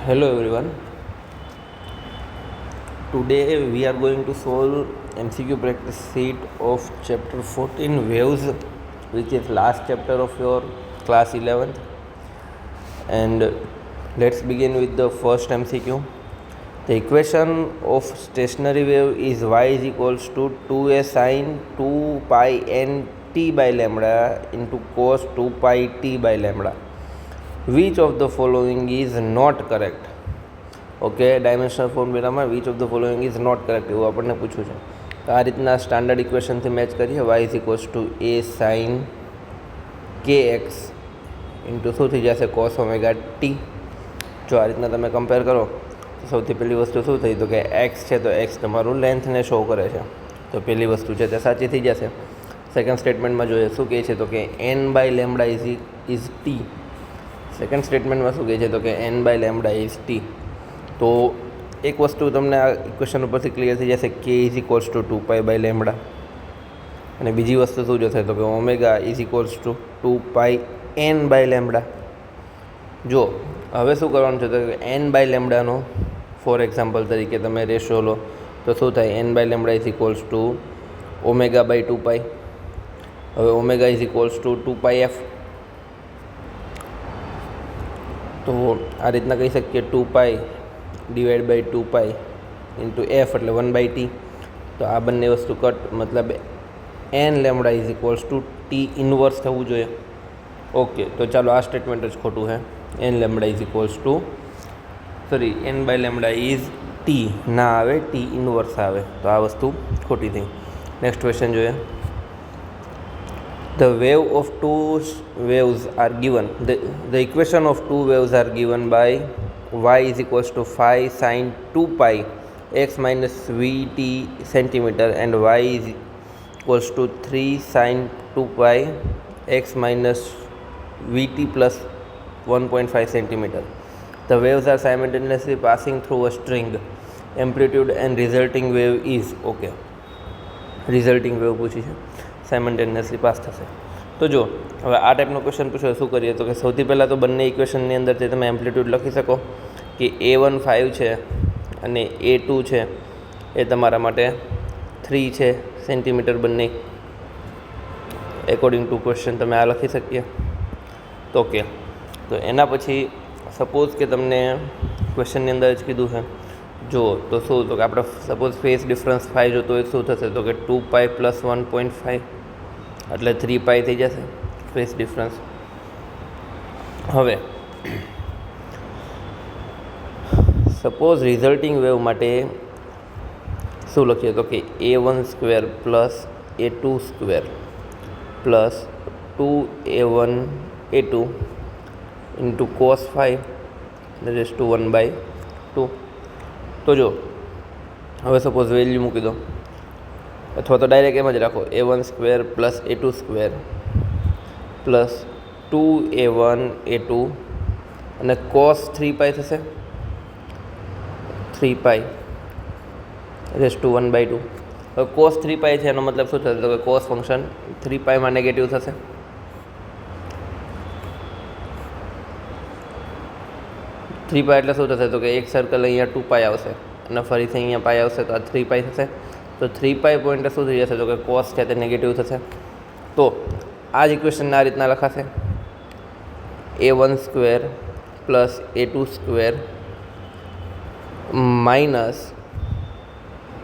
Hello everyone. Today we are going to solve MCQ practice sheet of chapter 14 waves, which is last chapter of your class 11th. And let's begin with the first MCQ. The equation of stationary wave is y is equals to 2a sine 2 pi n t by lambda into cos 2 pi t by lambda. Which of the following is not correct? Okay, dimensional ફોર્મ્યુલામાં which of the following is not correct એવું આપણને પૂછ્યું છે. તો આ રીતના standard ઇક્વેશનથી match કરીએ. Y is equals to A sine k x into શું થઈ જશે કોસ ઓમેગા ટી. જો આ રીતના તમે કમ્પેર કરો તો સૌથી પહેલી વસ્તુ શું થઈ તો કે એક્સ છે તો એક્સ તમારું લેન્થને શો કરે છે, તો પહેલી વસ્તુ છે તે સાચી થઈ જશે. સેકન્ડ સ્ટેટમેન્ટમાં જોઈએ શું કહે છે તો કે N by lambda is T. Second સ્ટેટમેન્ટમાં શું કહે છે તો કે N by lambda is T. તો એક વસ્તુ તમને આ ઇક્વેશન ઉપરથી ક્લિયર થઈ જશે, કે is equals to 2 pi by lambda. અને બીજી વસ્તુ શું જશે તો કે omega is equals to 2 pi N by lambda. જો હવે શું કરવાનું છે તો કે એન બાય લેમડાનો ફોર એક્ઝામ્પલ તરીકે તમે રેશિયો લો તો શું થાય, N by lambda is equals to omega by 2 pi. હવે omega is equals to 2 pi F. તો આ રીતના કહી શકીએ 2 પાઈ divide by 2 pi into F એટલે 1 બાય ટી. તો આ બંને વસ્તુ કટ, મતલબ N lambda is equals to T inverse થવું જોઈએ. ઓકે, તો ચાલો આ સ્ટેટમેન્ટ જ ખોટું છે. N lambda is equals to N by lambda is T ના આવે, ટી ઇન્વર્સ આવે, તો આ વસ્તુ ખોટી થઈ. નેક્સ્ટ ક્વેશ્ચન જોઈએ. The wave of two waves are given. The equation of two waves are given by y is equals to 5 sine 2 pi x minus vt centimeter and y is equals to 3 sine 2 pi x minus vt plus 1.5 centimeter. The waves are simultaneously passing through a string. Amplitude and resulting wave is okay. Resulting wave પૂછી છે, simultaneously pass થશે. તો જો હવે આ ટાઈપનો question પૂછો શું કરીએ તો કે સૌથી પહેલાં તો બંને ઇક્વેશનની અંદરથી તમે એમ્પ્લિટ્યૂડ લખી શકો કે A1 5 છે અને A2 છે એ તમારા માટે 3 છે સેન્ટીમીટર બંને. એકોર્ડિંગ ટુ ક્વેશ્ચન તમે આ લખી શકીએ. તો ઓકે, તો એના પછી સપોઝ કે તમને ક્વેશ્ચનની અંદર જ કીધું છે જો તો શું તો કે આપણે સપોઝ ફેસ ડિફરન્સ 5 જોતો હોય શું થશે તો કે 2 પાઈ પ્લસ 1.5 એટલે 3 પાઈ થઈ જશે ફેસ ડિફરન્સ. હવે સપોઝ રિઝલ્ટિંગ વેવ માટે શું લખીએ તો કે A1 square plus A2 square plus 2A1 A2 into cos 5 raise to 1/2. તો જો હવે સપોઝ વેલ્યુ મૂકી દો, અથવા તો ડાયરેક્ટ એમ જ રાખો A1 square plus A2 square plus 2A1 A2 અને કોસ 3 પાઈ થશે, 3 પાઈ રેઝ ટુ 1/2. હવે કોસ 3 પાઈ છે એનો મતલબ શું થશે તો કે કોસ ફંક્શન 3 પાઈમાં નેગેટિવ થશે. થ્રી પાઈ એટલે શું થશે તો કે એક સર્કલ અહીંયા 2 પાઈ આવશે અને ફરીથી અહીંયા પાઈ આવશે તો આ 3 પાઈ થશે. તો 3 પાઈ પોઈન્ટે શું થઈ જશે તો કે કોસ છે તે નેગેટિવ થશે. તો આ જ ઇક્વેશન આ રીતના લખાશે A1 square plus A2 square minus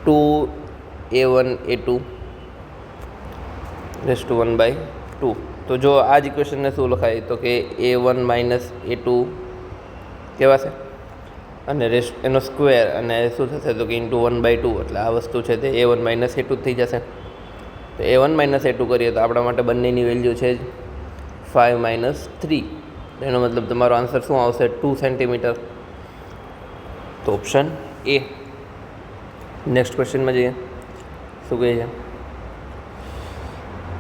2A1 A2 raise to 1/2. તો જો આ જ ઇક્વેશનને શું લખાય તો કે A1 માઇનસ A2 કહેવાશે અને રેસ્ટ એનો સ્ક્વેર અને શું થશે તો કે ઇન્ટુ 1/2 એટલે આ વસ્તુ છે તે A1 માઇનસ A2 થઈ જશે. તો A1 માઇનસ A2 કરીએ તો આપણા માટે બંનેની વેલ્યુ છે જ 5 માઇનસ 3. એનો મતલબ તમારો આન્સર શું આવશે 2 સેન્ટીમીટર. તો ઓપ્શન એ. નેક્સ્ટ ક્વેશ્ચનમાં જઈએ શું કહે છે.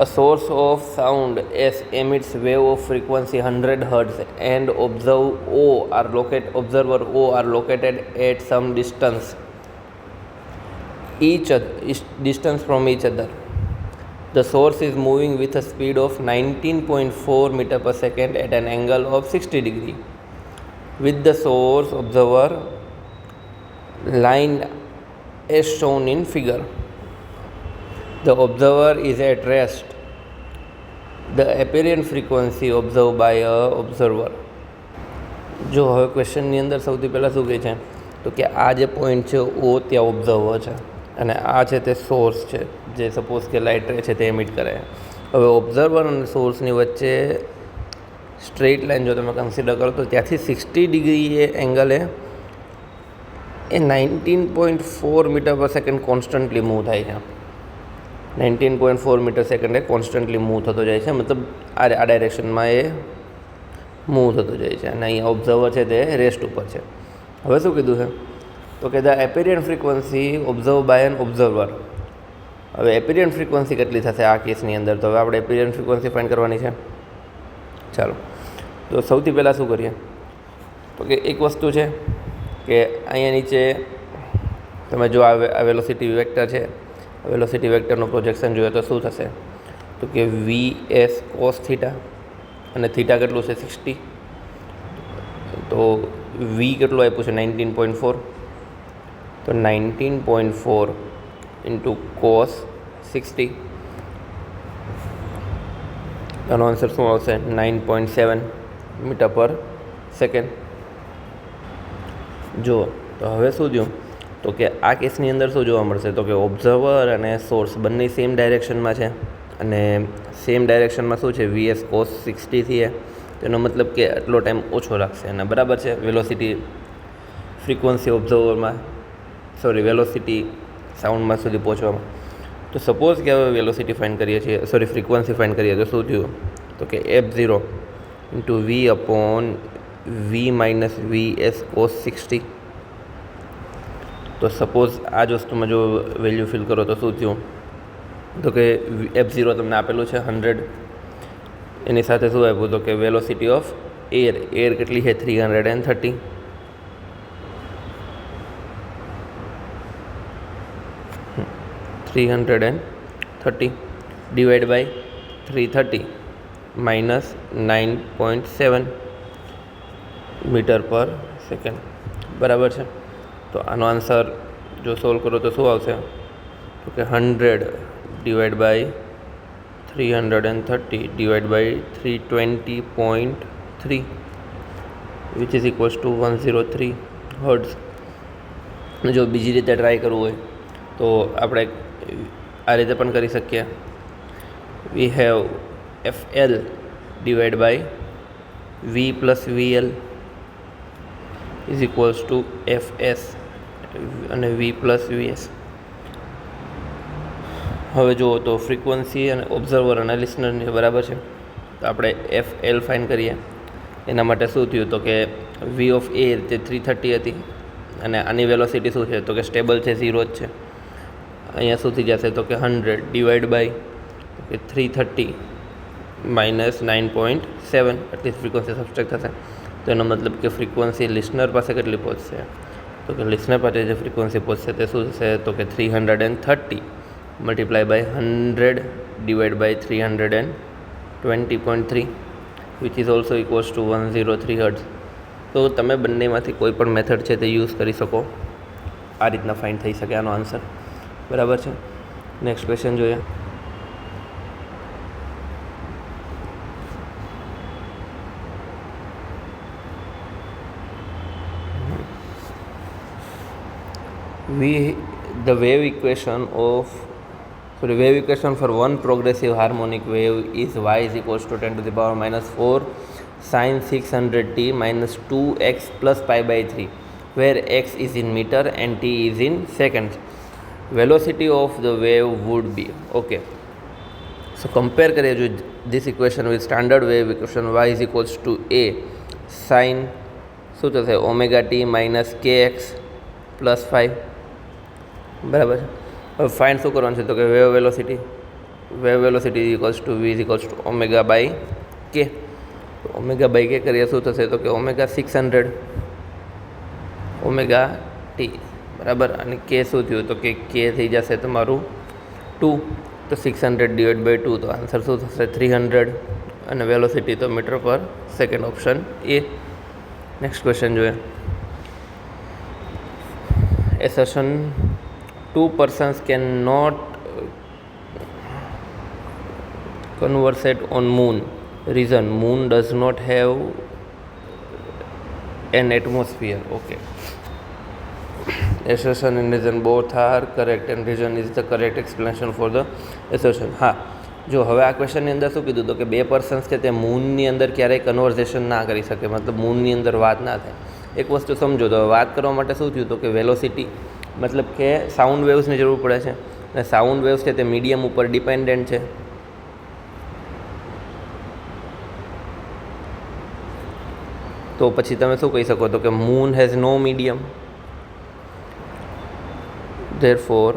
A source of sound S emits wave of frequency 100 Hz and observer O are located at some distance from each other. The source is moving with a speed of 19.4 meter per second at an angle of 60 degree. with the source observer line as shown in figure. The observer is at rest. The apparent frequency observed by a observer. જો હવે ક્વેશ્ચનની અંદર સૌથી પહેલાં શું કહે છે તો કે આ જે પોઈન્ટ છે ઓ ત્યાં ઓબ્ઝર્વર છે અને આ છે તે સોર્સ છે જે સપોઝ કે લાઇટ રે છે તે એમિટ કરે. હવે ઓબ્ઝર્વર અને સોર્સની વચ્ચે સ્ટ્રેટ લાઇન જો તમે કન્સિડર કરો તો ત્યાંથી 60 ડિગ્રી એ એંગલ એ 19.4 મીટર પર સેકન્ડ કોન્સ્ટન્ટલી મૂવ થાય છે. 19.4 મીટર સેકન્ડે કોન્સ્ટન્ટલી મૂવ થતો જાય છે, મતલબ આ ડાયરેક્શનમાં એ મૂવ થતો જાય છે અને અહીંયા ઓબ્ઝર્વર છે તે રેસ્ટ ઉપર છે. હવે શું કીધું છે તો કે the apparent frequency observe by an observer. હવે એપિરિયન્ટ ફ્રીક્વન્સી કેટલી થશે આ કેસની અંદર? તો હવે આપણે એપિરિયન્ટ ફ્રીક્વન્સી ફાઇન્ડ કરવાની છે. ચાલો, તો સૌથી પહેલાં શું કરીએ તો કે એક વસ્તુ છે કે અહીંયા નીચે તમે જો આ વેલોસિટી વેક્ટર છે, વેલોસિટી વેક્ટરનું પ્રોજેક્શન જોઈએ તો શું થશે તો કે VS cos થીટા અને થીટા કેટલું છે 60, તો V કેટલું આપ્યું છે 19.4, તો 19.4 ઇન્ટુ cos 60, આનો આન્સર શું આવશે 9.7 મીટર પર સેકન્ડ. જુઓ તો હવે શું થયું તો કે આ કેસની અંદર શું જોવા મળશે તો કે ઓબ્ઝર્વર અને સોર્સ બંને સેમ ડાયરેક્શનમાં છે અને સેમ ડાયરેક્શનમાં શું છે VS cos 60 છે, તેનો મતલબ કે આટલો ટાઈમ ઓછો લાગશે અને બરાબર છે વેલોસિટી ફ્રીક્વન્સી ઓબ્ઝર્વરમાં વેલોસિટી સાઉન્ડમાં સુધી પહોંચવામાં. તો સપોઝ કે હવે વેલોસિટી ફાઇન્ડ કરીએ છીએ, ફ્રીક્વન્સી ફાઇન્ડ કરીએ તો શું થયું તો કે F0 into V upon V minus VS cos 60. તો સપોઝ આ જ વસ્તુમાં જો વેલ્યુ ફિલ કરો તો શું થયું તો કે F0 તમને આપેલું છે 100, એની સાથે શું આપ્યું તો કે વેલોસિટી ઓફ એર કેટલી છે 330, ડિવાઈડ બાય 330 માઇનસ 9.7 મીટર પર સેકન્ડ. બરાબર છે. તો આનો આન્સર જો સોલ્વ કરો તો શું આવશે તો કે 100 divide by 330 divide by 320.3 which is equals to 103 hertz. જો બીજી રીતે ટ્રાય કરવું હોય તો આપણે આ રીતે પણ કરી શકીએ. We have FL divide by V plus VL is equals to FS અને V પ્લસ VS. હવે જુઓ તો ફ્રીક્વન્સી અને ઓબ્ઝર્વર અને લિસનરની બરાબર છે, તો આપણે FL ફાઇન્ડ કરીએ. એના માટે શું થયું તો કે V ઓફ A તે 330 હતી અને આની વેલોસિટી શું છે તો કે સ્ટેબલ છે, 0 જ છે. અહીંયા શું થઈ જશે તો કે 100 ડિવાઈડ બાય 330 માઇનસ 9.7, એટલી ફ્રીક્વન્સી સબસ્ટ્રેક્ટ થશે. તો એનો મતલબ કે ફ્રીક્વન્સી લિસનર પાસે કેટલી પહોંચશે તો કે લિસનર પાસે જે ફ્રીક્વન્સી પહોંચશે તે શું થશે તો કે 330 multiply by 100 divide by 320.3 which is also equals to 103 hertz. તો તમે બંનેમાંથી કોઈ પણ મેથડ છે તે યુઝ કરી શકો, આ રીતના ફાઇન્ડ થઈ શકે આનો આન્સર. બરાબર છે. નેક્સ્ટ ક્વેશ્ચન જોઈએ. The wave equation for one progressive harmonic wave is y is equals to 10 to the power minus 4 sin 600t minus 2x plus pi by 3, where x is in meter and t is in seconds. Velocity of the wave would be, okay, so compare કરીએ જો this equation with standard wave equation. Y is equals to a sin શું થશે omega T minus kx plus 5. બરાબર છે. હવે find શું કરવાનું છે તો કે wave velocity equals to V is equals to omega by K. તો ઓમેગા બાય કે કરીએ શું થશે તો કે ઓમેગા 600 ઓમેગા ટી. બરાબર. અને કે શું થયું તો કે થઈ જશે તમારું 2, તો 600 ડિવાઈડ બાય 2, તો આન્સર શું થશે 300 અને વેલોસિટી તો મીટર પર second, option A. Next question જોઈએ. એસર્શન 2 persons cannot conversate on moon. Reason: moon does not have an atmosphere. Okay. Assertion and reason both are correct and reason is the correct explanation for the assertion. હા, જો હવે આ ક્વેશ્ચનની અંદર શું કીધું હતું કે બે પર્સન્સ છે તે મૂનની અંદર ક્યારેય કન્વર્ઝેશન ના કરી શકે, મતલબ મૂનની અંદર વાત ના થાય. એક વસ્તુ સમજો તો વાત કરવા માટે શું થયું હતું કે વેલોસિટી મતલબ કે સાઉન્ડ વેવ્સની જરૂર પડે છે અને સાઉન્ડ વેવ્સ છે તે મીડિયમ ઉપર ડિપેન્ડન્ટ છે. તો પછી તમે શું કહી શકો તો કે moon has no medium, therefore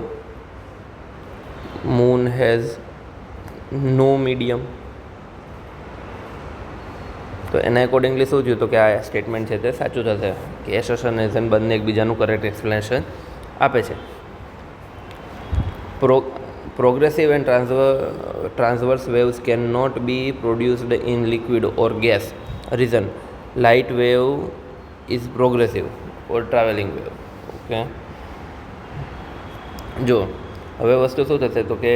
moon has no medium. તો એના એકોર્ડિંગલી શું થયું તો કે આ સ્ટેટમેન્ટ છે તે સાચું થશે કે એસર્શન રીઝન બંને એકબીજાનું કરેક્ટ એક્સપ્લેનેશન આપે છે. Progressive and transverse waves can not be produced in liquid or gas. Reason: light wave is progressive or travelling wave. Okay, જો હવે વસ્તુ શું થશે તો કે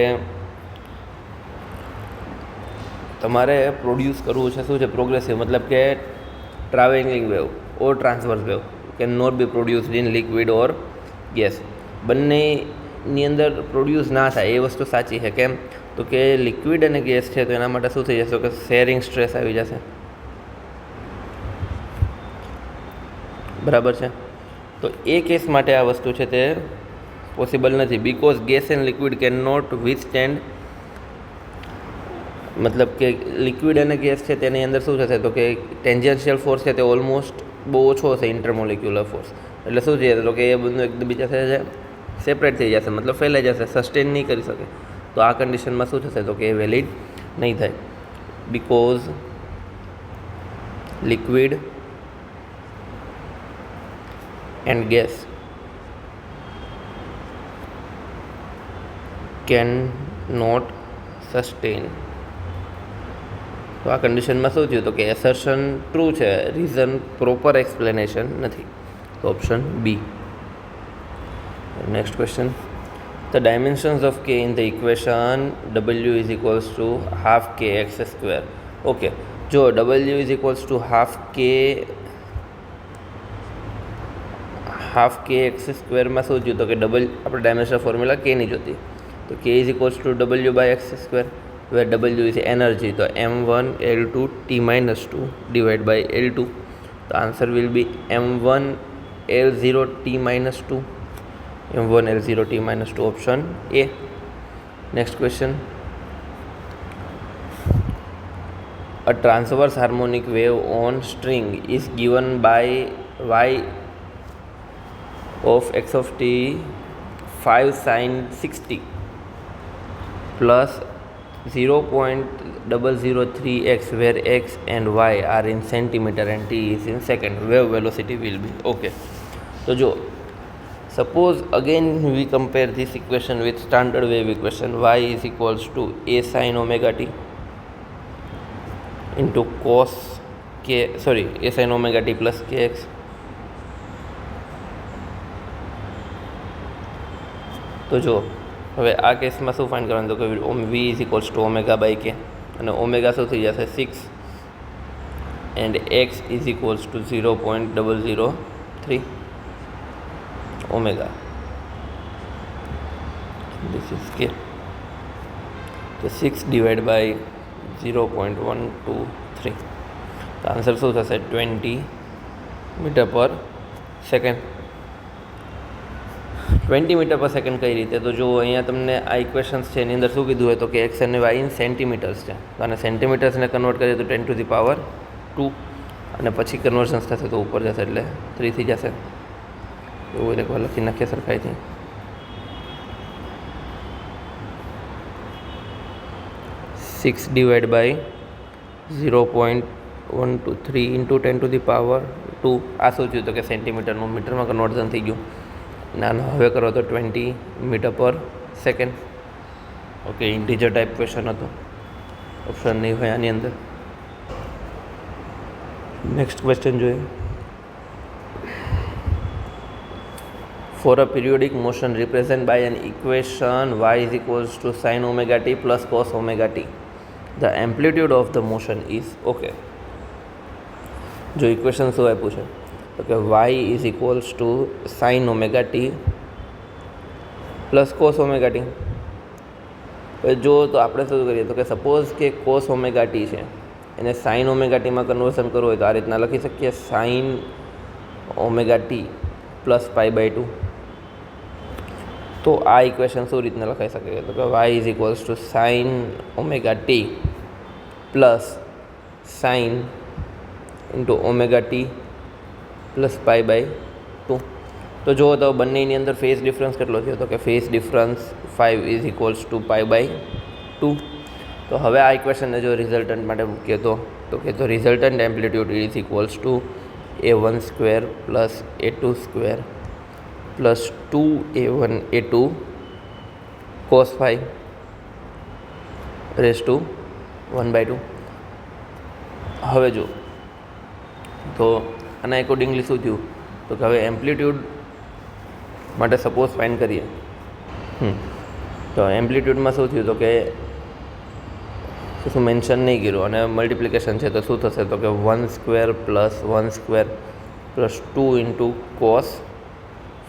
તમારે પ્રોડ્યુસ કરવું છે શું છે પ્રોગ્રેસિવ, મતલબ કે travelling wave or transverse wave can not be produced in liquid or gas. બંનેની અંદર પ્રોડ્યુસ ના થાય એ વસ્તુ સાચી છે. કેમ તો કે લિક્વિડ અને ગેસ છે તો એના માટે શું થઈ જશે કે શેરિંગ સ્ટ્રેસ આવી જશે, બરાબર છે. તો એ કેસ માટે આ વસ્તુ છે તે પોસિબલ નથી. Because gas and liquid can not withstand, મતલબ કે લિક્વિડ અને ગેસ છે તેની અંદર શું થશે તો કે ટેન્જન્શિયલ ફોર્સ છે તે ઓલમોસ્ટ બહુ ઓછો હશે, ઇન્ટરમોલિક્યુલર ફોર્સ. એટલે શું છે તો કે એ બધું એકબીજા સાથે સેપરેટ થઈ જશે, મતલબ ફેલાઈ જશે, સસ્ટેન નહીં કરી શકે. તો આ કન્ડિશનમાં શું થશે તો કે એ વેલિડ નહીં થાય. Because liquid and gas can not sustain. તો આ કન્ડિશનમાં શું થયું તો કે એસર્શન ટ્રુ છે, રીઝન પ્રોપર એક્સપ્લેનેશન નથી. તો option B. Next question: the dimensions of k in the equation W is equals to half k x square. Okay, જો W is equals to half k x સ્ક્વેરમાં શું થયું તો કે આપણે ડાયમેન્શન ફોર્મ્યુલા કેની જોતી, તો કે is equals to W by X square, where W is energy, તો m1 L2 T-2 divided by L2. The answer will be m1 L0 T-2, m1 L0 T-2, option A. Next question: a transverse harmonic wave on string is given by y of x of t 5 sin 60 plus 0.003x, where x and y are in centimeter and t is in second. Wave velocity will be. Okay, so jo suppose again we compare this equation with standard wave equation. Y is equals to a sin omega t into a sin omega t plus kx. તો જો હવે આ કેસમાં શું find કરવાનું તો કે V is equals to omega by K, અને ઓમેગા શું થઈ જશે 6 and X is equals to 0.003 omega. This is કે તો 6 ડિવાઈડ બાય 0.123. તો આન્સર શું થશે 20 મીટર પર સેકન્ડ. 20 મીટર પર સેકન્ડ કઈ રીતે, તો જો અહીંયા તમને આ ઇક્વેશન્સ છે એની અંદર શું કીધું હોય તો કે એક્સ અને વાય ઇન સેન્ટીમીટર્સ છે, તો આને સેન્ટીમીટર્સને કન્વર્ટ કરીએ તો 10⁻², અને પછી કન્વર્ઝન્સ થશે તો ઉપર જશે એટલે 3 થઈ જશે. એવું એકવાર લખી નાખીએ સરખાઈથી. 6 ડિવાઈડ બાય 0.123 ઇન્ટુ 10⁻². આ શું થયું તો કે સેન્ટીમીટરનું મીટરમાં કન્વર્ઝન થઈ ગયું. ના હવે કરો તો 20 મીટર પર second. Okay, integer type question હતો, ઓપ્શન નહીં હોય આની અંદર. નેક્સ્ટ ક્વેશ્ચન જોઈએ. For a periodic motion represented by an equation y is equals to sin omega t plus cos omega t, the amplitude of the motion is okay. જો equation શું આપ્યું છે તો કે y is equals to sine omega T plus cos omega T. જો તો આપણે શું કરીએ તો કે સપોઝ કે કોસ ઓમેગા ટી છે એને સાઇન ઓમેગા ટીમાં કન્વર્ઝન કરવું હોય તો આ રીતના લખી શકીએ, sine omega T plus pi by 2. તો આ ઇક્વેશન શું રીતના લખાઈ શકે તો કે y is equals to sine omega T plus sine into omega T plus pi by 2. તો જુઓ તો બંનેની અંદર ફેઝ ડિફરન્સ કેટલો થયો તો કે phase difference 5 is equals to pi by 2. તો હવે આ ઇક્વેશનને જો રિઝલ્ટન્ટ માટે મૂકીએ તો કે તો resultant amplitude is equals to a1 square plus a2 square plus 2a1 a2 cos 5 raise to 1/2. હવે જો તો આના એકોર્ડિંગલી શું થયું તો કે હવે એમ્પ્લિટ્યૂડ માટે સપોઝ ફાઇન્ડ કરીએ. તો એમ્પ્લિટ્યૂડમાં શું થયું તો કે શું મેન્શન નહીં કર્યું અને મલ્ટિપ્લિકેશન છે તો શું થશે તો કે 1 square plus 1 square plus 2 into cos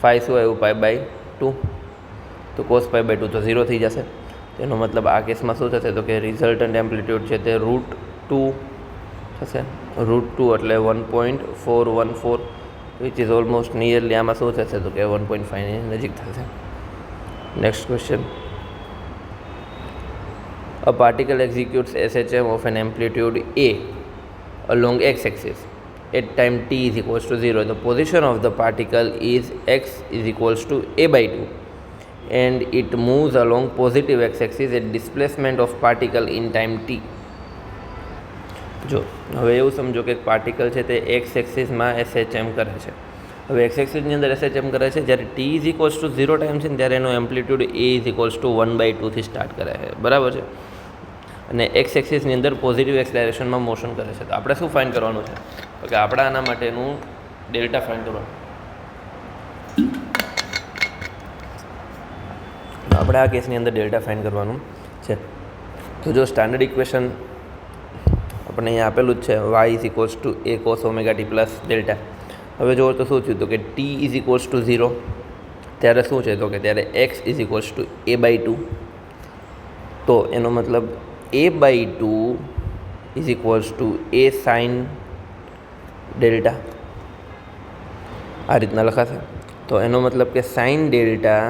5 શું આવ્યું પાઈ બાય 2. તો કોસ પાઈ બાય 2 તો 0 થઈ જશે. તેનો મતલબ આ કેસમાં શું થશે તો કે રિઝલ્ટન્ટ એમ્પ્લિટ્યૂડ છે તે √2 થશે. √2 એટલે 1.414 વિચ ઇઝ ઓલમોસ્ટ નિયરલી આમાં શું થશે તો કે 1.5 ની નજીક થશે. Next question. A particle executes SHM of an amplitude A along x-axis at time t is equals to 0. The position of the particle is x is equals to a/2 and it moves along positive x-axis at displacement of particle in time t. જો હવે એવું સમજો કે particle છે તે x એક્સિસમાં SHM કરે છે. હવે એક્સ એક્સિસની અંદર SHM કરે છે જ્યારે t is equals to 0 time છે ને ત્યારે એનો amplitude a is equals to 1/2 થી સ્ટાર્ટ કરે છે, બરાબર છે. અને એક્સ એક્સિસની અંદર પોઝિટિવ એક્સ ડાયરેક્શનમાં મોશન કરે છે. તો આપણે શું ફાઇન્ડ કરવાનું છે તો કે આપણે આના માટેનું ડેલ્ટા ફાઇન્ડ કરવાનું. આપણે આ કેસની અંદર ડેલ્ટા ફાઇન્ડ કરવાનું છે. તો જો સ્ટાન્ડર્ડ ઇક્વેશન આપણે અહીંયા આપેલું જ છે y is equals to a cos omega T plus delta. હવે જો તો શું થયું તો કે t ઇઝ ઇક્વલ્સ ટુ 0 ત્યારે શું છે તો કે ત્યારે x is equals two a/2. તો એનો મતલબ a/2 is equals to a sine delta આ રીતના લખાશે. તો એનો મતલબ કે sine delta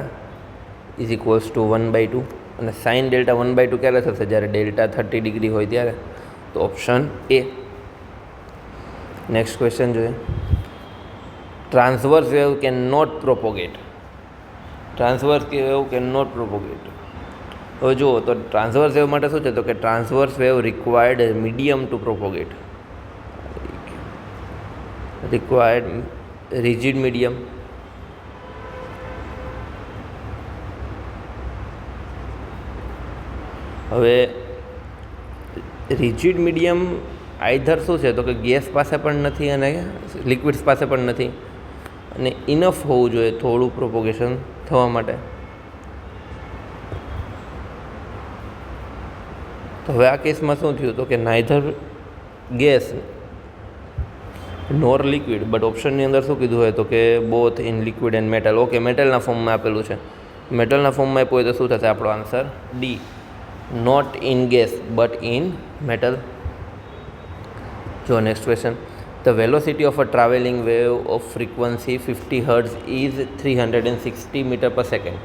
is equals to 1/2 અને સાઇન ડેલ્ટા 1/2 ક્યારે થશે જ્યારે ડેલ્ટા 30 ડિગ્રી હોય ત્યારે. તો ઓપ્શન એ. નેક્સ્ટ ક્વેશ્ચન જોઈએ. Transverse wave can not propagate. Transverse wave can not propagate. હવે જુઓ તો ટ્રાન્સવર્સ વેવ માટે શું છે તો કે transverse wave required medium two propagate. Required rigid medium. હવે રિજિડ મીડિયમ આઈધર શું છે તો કે ગેસ પાસે પણ નથી અને લિક્વિડ્સ પાસે પણ નથી અને ઇનફ હોવું જોઈએ થોડું પ્રોપોગેશન થવા માટે. તો હવે આ કેસમાં શું થયું તો કે neither gas nor liquid but ઓપ્શનની અંદર શું કીધું હોય તો કે both in liquid and metal. Okay, મેટલના ફોર્મમાં આપેલું છે. મેટલના ફોર્મમાં આપ્યું હોય તો શું થશે આપણો answer D. Not in gas but in metal. So next question. The velocity of a travelling wave of frequency 50 Hz is 360 meter per second.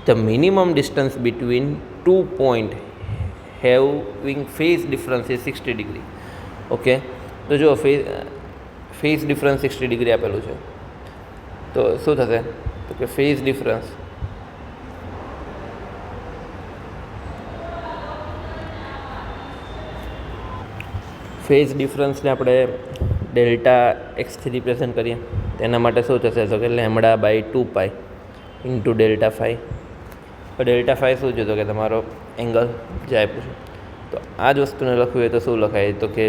The minimum distance between 2 points having phase difference is 60 degree. Okay, તો જો phase difference 60 degree આપેલું છે તો શું થશે તો કે phase difference phase ડિફરન્સને આપણે ડેલ્ટા એક્સથી રિપ્રેઝન્ટ કરીએ તેના માટે શું થશે તો કે λ/2π ઇન્ટુ ડેલ્ટા ફાઈ. તો ડેલ્ટા ફાઈ શું છે તો કે તમારો એંગલ જે આપ્યું છે. તો આ જ વસ્તુને લખવું હોય તો શું લખાય તો કે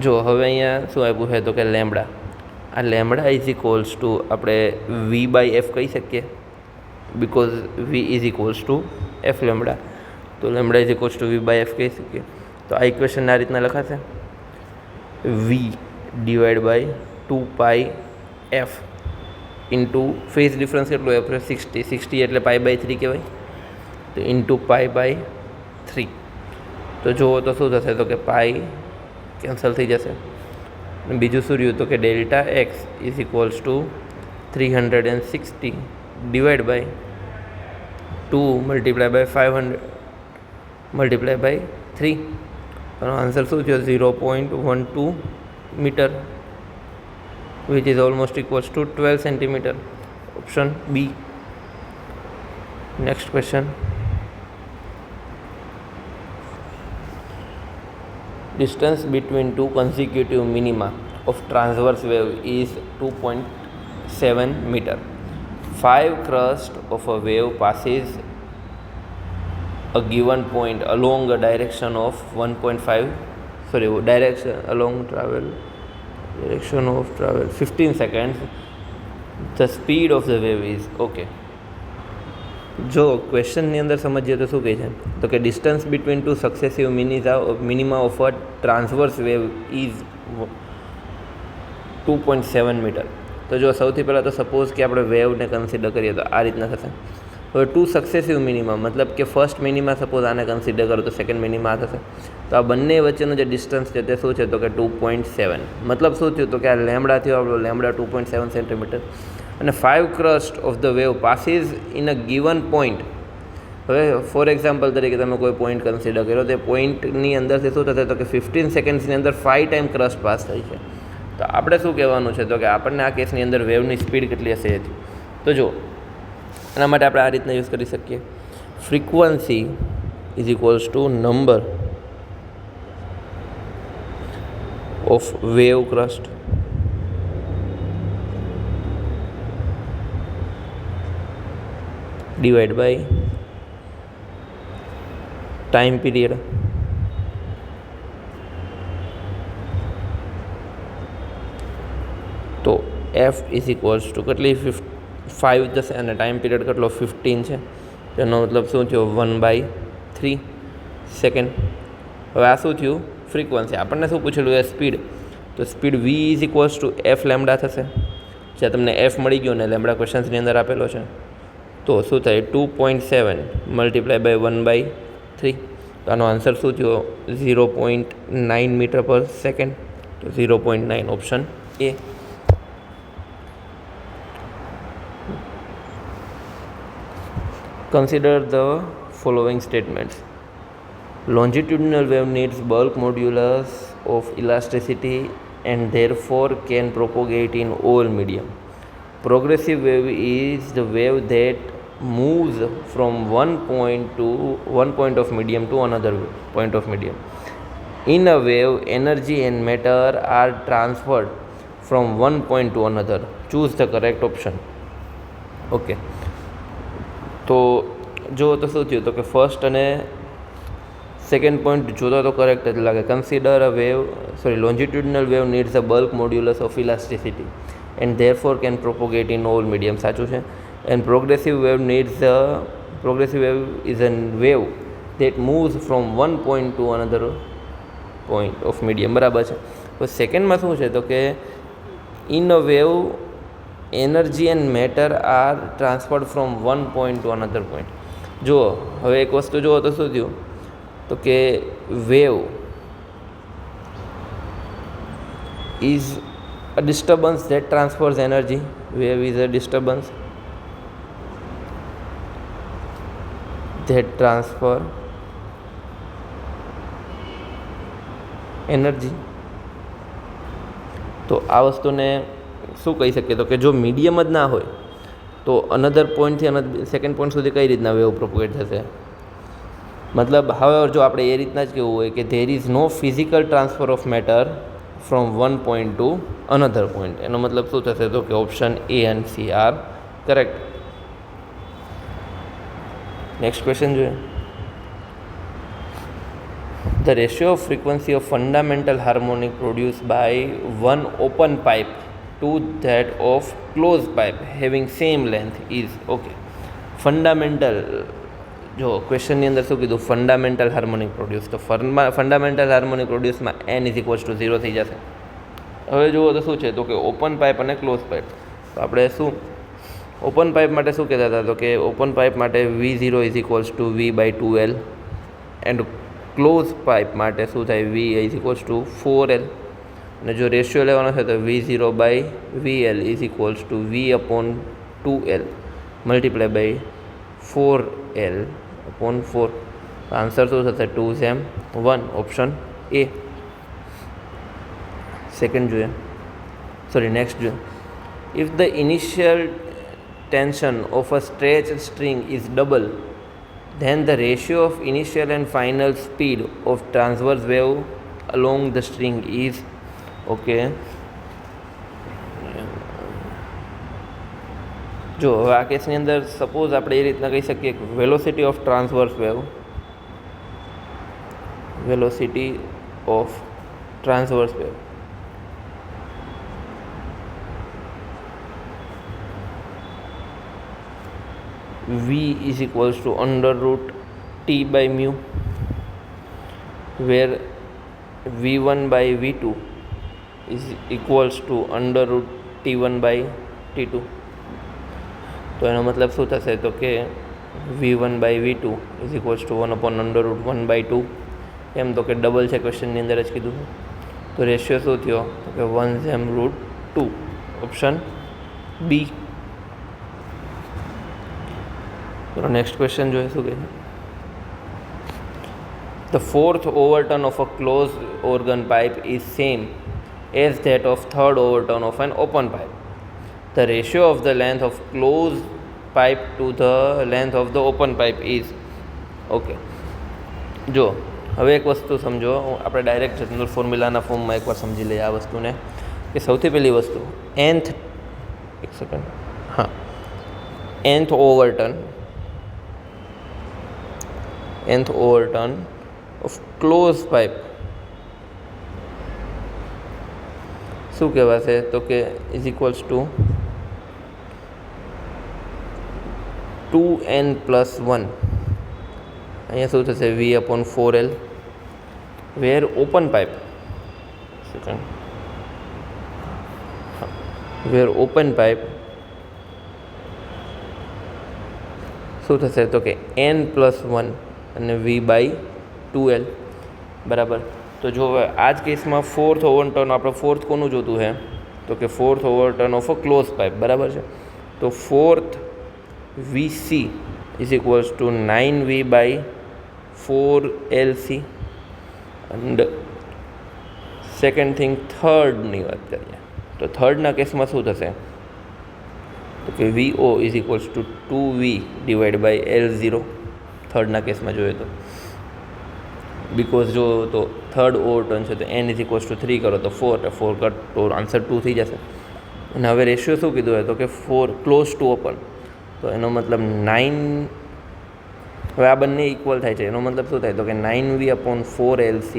જો હવે અહીંયા શું આપ્યું છે તો કે લેમ્બડા. આ લેમડા ઇઝ ઇક્વલ્સ ટુ આપણે વી બાય એફ કહી શકીએ, because V is equals to F lambda. તો lambda is equals to V by F કહી શકીએ. તો આ ઇક્વેશન આ રીતના લખાશે, V divide by 2 F into phase difference કેટલો આપણે 60 એટલે π/3 કહેવાય, તો ઇન્ટુ π/3. તો જુઓ તો શું થશે, તો કે પાઈ કેન્સલ થઈ જશે. બીજું શું રહ્યું, તો કે delta X is equals to 360 divide by 2 multiply by 500 multiply by 3. આનો આન્સર શું થયો, 0.12 metre, which is almost equals to 12 centimeter. Option B. Next question. Distance between two consecutive minima of transverse wave is 2.7 meter. 5 crust of a wave passes a given point along a direction of 15 seconds. The speed of the wave is okay. જો ક્વેશ્ચનની અંદર સમજીએ તો શું કહે છે, તો કે distance between two successive minima of a transverse wave is 2.7 metre. તો જો સૌથી પહેલાં તો સપોઝ કે આપણે વેવને કન્સિડર કરીએ તો આ રીતના થશે. હવે 2 સક્સેસિવ મિનિમા મતલબ કે ફર્સ્ટ મિનિમા સપોઝ આને કન્સિડર કરો તો સેકન્ડ મિનિમા આ થશે. તો આ બંને વચ્ચેનો જે ડિસ્ટન્સ છે તે શું છે, તો કે 2.7. મતલબ શું થયું, તો કે આ લેમડા થયો આપણો લેમડા 2.7 સેન્ટીમીટર, અને 5 crust of the wave passes in a given point. હવે ફોર એક્ઝામ્પલ તરીકે તમે કોઈ પોઈન્ટ કન્સિડર કર્યો, તે પોઈન્ટની અંદરથી શું થશે, તો કે 15 સેકન્ડ્સની અંદર 5 ટાઈમ ક્રસ્ટ પાસ થાય છે. તો આપણે શું કહેવાનું છે, તો કે આપણને આ કેસની અંદર વેવની સ્પીડ કેટલી હશે એ. તો જો એના માટે આપણે આ રીતના યુઝ કરી શકીએ, frequency is equals to number of wave crest divide by time period. તો એફ ઇઝ ઇક્વલ્સ ટુ કેટલી 5 જશે અને ટાઈમ પીરિયડ કેટલો 15 છે, તેનો મતલબ શું થયો 1/3 સેકન્ડ. હવે આ શું થયું, ફ્રીક્વન્સી. આપણને શું પૂછેલું એ સ્પીડ, તો speed V is equals to F lambda થશે. જ્યાં તમને એફ મળી ગયો ને લેમડા ક્વેશ્ચન્સની અંદર આપેલો છે, તો શું થાય 2.7 મલ્ટીપ્લાય બાય 1/3. તો આનો આન્સર શું થયો 0.9 મીટર પર સેકન્ડ. તો 0.9 option A. Consider the following statements. Longitudinal wave needs bulk modulus of elasticity and therefore can propagate in all medium. Progressive wave is the wave that moves from one point of medium to another point of medium. In a wave, energy and matter are transferred from one point to another. Choose the correct option. Okay. તો જો તો શું થયું, તો કે first અને second point જોતા તો કરેક્ટ જ લાગે. Consider a wave longitudinal wave needs a bulk modulus of elasticity and therefore can propagate in all medium, સાચું છે. And progressive wave is a wave that moves from one point to another point of medium, બરાબર છે. તો સેકન્ડમાં શું છે, તો કે in a wave energy and matter are transferred from one point to another point. જુઓ હવે એક વસ્તુ જુઓ તો શું થયું, તો કે wave is a disturbance that transfers energy. Wave is a disturbance that transfer energy. તો આ વસ્તુને શું કહી શકીએ, તો કે જો મીડિયમ જ ના હોય તો અનધર પોઈન્ટથી સેકન્ડ પોઈન્ટ સુધી કઈ રીતના વેવ પ્રોપોગેટ થશે. મતલબ હવે જો આપણે એ રીતના જ કહેવું હોય કે there is no physical transfer of matter from one point to another point. એનો મતલબ શું થશે, તો કે option A and C are correct. Next question જોઈએ. The ratio of frequency of fundamental harmonic produced by one open pipe to that of closed pipe having same length is okay. Fundamental જો ક્વેશ્ચનની અંદર શું કીધું, fundamental harmonic produce, તો fundamental harmonic પ્રોડ્યુસમાં n is equals to 0 થઈ જશે. હવે જુઓ તો શું છે, તો કે ઓપન પાઇપ અને ક્લોઝ પાઇપ. તો આપણે શું ઓપન પાઇપ માટે શું કહેતા હતા, તો કે ઓપન પાઇપ માટે V0 is equals to V/2L and close pipe માટે શું થાય, V is equals two 4L. અને જો રેશિયો લેવાનો છે તો V0/VL is equals to V/2L multiply by 4L/4. Answer શું થશે, 2:1, ઓપ્શન એ. સેકન્ડ જોઈએ, નેક્સ્ટ જોઈએ. If the initial tension of a stretched string is double, then the ratio of initial and final speed of transverse wave along the string is okay. જો હવે આ કેસની અંદર suppose આપણે એ રીતના કહી શકીએ કે velocity of transverse wave V is equals to under root T by mu, where V1 by V2 is equals to under root T1 by T2. તો એનો મતલબ શું થશે, તો કે V1 by V2 is equals to 1 upon under root 1/2. એમ તો કે double છે, ક્વેશ્ચનની અંદર જ કીધું. તો રેશિયો શું થયો, તો કે 1/√2, ઓપ્શન બી. ચલો નેક્સ્ટ ક્વેશ્ચન જોઈએ શું કહે છે. The fourth overturn of a closed organ pipe is same as that of third overturn of an open pipe. The ratio of the length of closed pipe to the length of the open pipe is okay. જો હવે એક વસ્તુ સમજો, આપણે direct general ફોર્મ્યુલાના ફોર્મમાં એકવાર સમજી લઈએ આ વસ્તુને, કે સૌથી પહેલી વસ્તુ nth overturn of closed pipe શું કહેવાશે, તો કે ઇઝ ઇક્વલ્સ ટુ 2n+1. અહીંયા શું થશે, V/4L, વેર ઓપન પાઇપ શું થશે, તો કે n+1 અને V/2L બરાબર. તો જો હવે આ જ કેસમાં ફોર્થ ઓવરટર્ન, આપણે ફોર્થ કોનું જોતું છે, તો કે fourth overtone of a close pipe બરાબર છે. તો fourth VC is equals to 9V/4LC. And second thing, થર્ડની વાત કરીએ તો થર્ડના કેસમાં શું થશે, તો કે VO is equals two 2V/L0 થર્ડના કેસમાં જોઈએ તો. બિકોઝ જો તો થર્ડ ઓવરટર્ન છે તો n ઇઝ ઇક્વલ્સ ટુ 3 કરો તો 4 કટ તો આન્સર 2 થઈ જશે. અને હવે રેશિયો શું કીધું હોય, તો કે 4 ક્લોઝ ટુ ઓપન, તો એનો મતલબ 9. હવે આ બંને ઇક્વલ થાય છે, એનો મતલબ શું થાય, તો કે 9V/4LC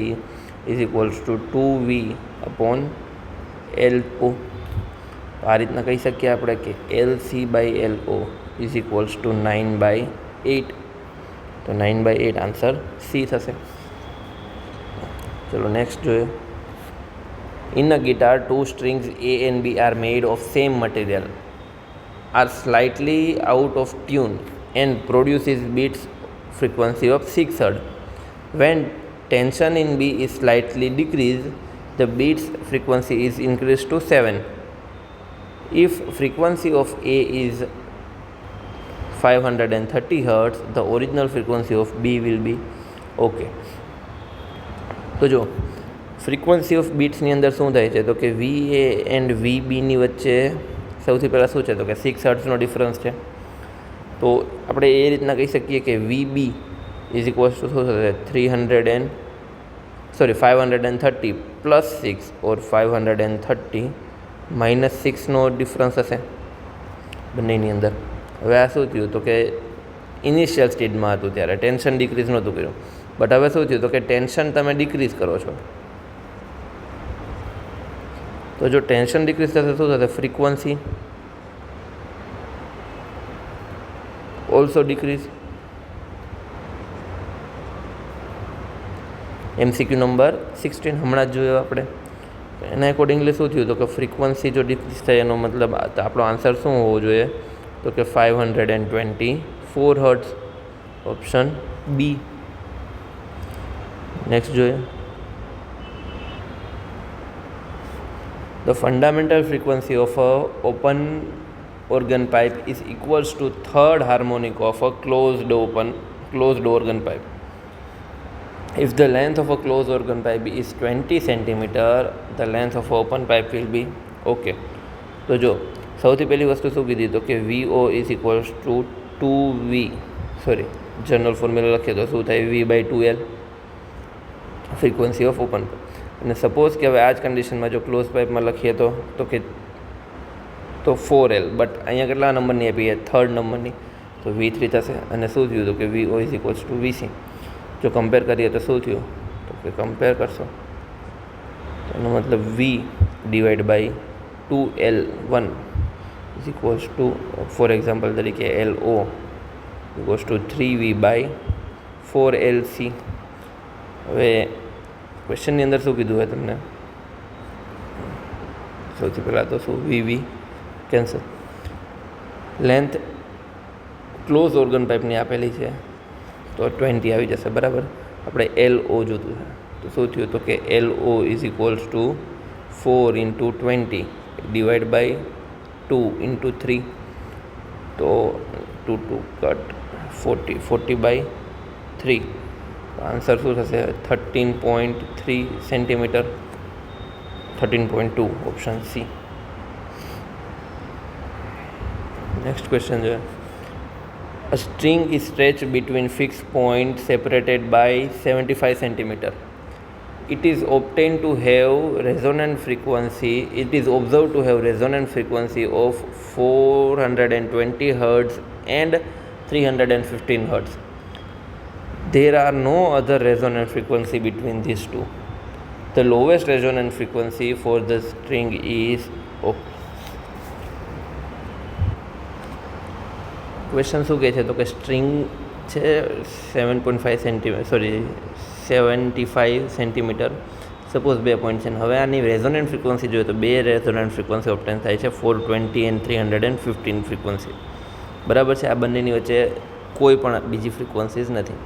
is equals two 2V/LO. આ રીતના કહી શકીએ આપણે કે LC/LO ઇઝ ઇક્વલ્સ ટુ 9/8. તો 9/8 આન્સર સી થશે. ચલો નેક્સ્ટ જોઈએ. In a guitar, two strings A and B are made of same material, are slightly out of tune and produces beats frequency of 6 Hz. When tension in B is slightly decreased, the beats frequency is increased to 7. If frequency of A is 530 Hz, the original frequency of B will be okay. તો જો frequency of બીટ્સની અંદર શું થાય છે, તો કે VA and VBની વચ્ચે સૌથી પહેલાં શું છે, તો કે 6 હર્ટ્ઝનો ડિફરન્સ છે. તો આપણે એ રીતના કહી શકીએ કે VB ઇઝ ઇક્વલ્સ ટુ શું થશે, 530 પ્લસ 6 ઓર 530 માઇનસ 6નો ડિફરન્સ હશે બંનેની અંદર. હવે આ શું થયું, તો કે ઇનિશિયલ સ્ટેજમાં હતું ત્યારે ટેન્શન ડિક્રીઝ નહોતું કર્યું, બટ હવે શું થયું, તો કે ટેન્શન તમે ડિક્રીઝ કરો છો. તો જો ટેન્શન ડિક્રીઝ થશે શું થશે, frequency also decrease. MCQ number 16 હમણાં જ જોયો આપણે. એના એકોર્ડિંગલી શું થયું, તો કે ફ્રીક્વન્સી જો ડિક્રીઝ થાય એનો મતલબ આપણો આન્સર શું હોવો જોઈએ, તો કે 524 હર્ટ્ઝ, ઓપ્શન બી. નેક્સ્ટ જોઈએ. The fundamental frequency of a open organ pipe is equals to third harmonic of a closed organ pipe. If the length of a closed organ pipe is 20 cm, the length of an open pipe will be okay. તો જો સૌથી પહેલી વસ્તુ શું કીધી, તો કે VO is equals two 2V, general formula લખીએ તો શું થાય, V/2L, frequency of open pipe. અને સપોઝ કે હવે આ જ કન્ડિશનમાં જો ક્લોઝ પાઇપમાં લખીએ તો કે 4L, બટ અહીંયા કેટલા નંબરની આપી, થર્ડ નંબરની, તો V3 થશે. અને શું થયું, તો કે VO is equals two VC. જો કમ્પેર કરીએ તો શું થયું, તો કે કમ્પેર કરશો તો એનો મતલબ V/2L1 is equals two, four example તરીકે LO ઇક્વલ્સ ટુ 3V/4LC. હવે ક્વેશ્ચનની અંદર શું કીધું હોય તમને, સૌથી પહેલાં તો શું, VV cancel. Length close organ પાઇપની આપેલી છે તો 20 આવી જશે, બરાબર. આપણે LO જોતું છે તો શું થયું, તો કે LO ઇઝ ઇક્વલ્સ ટુ 4 × 20 / 2 × 3, તો 2 કટ 40/3. આન્સર શું થશે, 13.3 centimetre, 13.2, option C. Next question છે. A string is stretched between fixed points separated by 75 cm. It is obtained to have resonant frequency. It is observed to have resonant frequency of 420 Hz and 315 Hz. There are no other resonant frequency between these two. The lowest resonant frequency for the string is question શું કહે છે, તો કે string છે 75 centimetre, suppose 2 point છે. હવે આની resonant frequency જોઈએ તો 2 રેઝોનન્ટ ફ્રીક્વન્સી ઓબ્ટેન થાય છે, 420 and 315 ફ્રીક્વન્સી, બરાબર છે. આ બંનેની વચ્ચે કોઈ પણ બીજી ફ્રીક્વન્સીઝ નથી.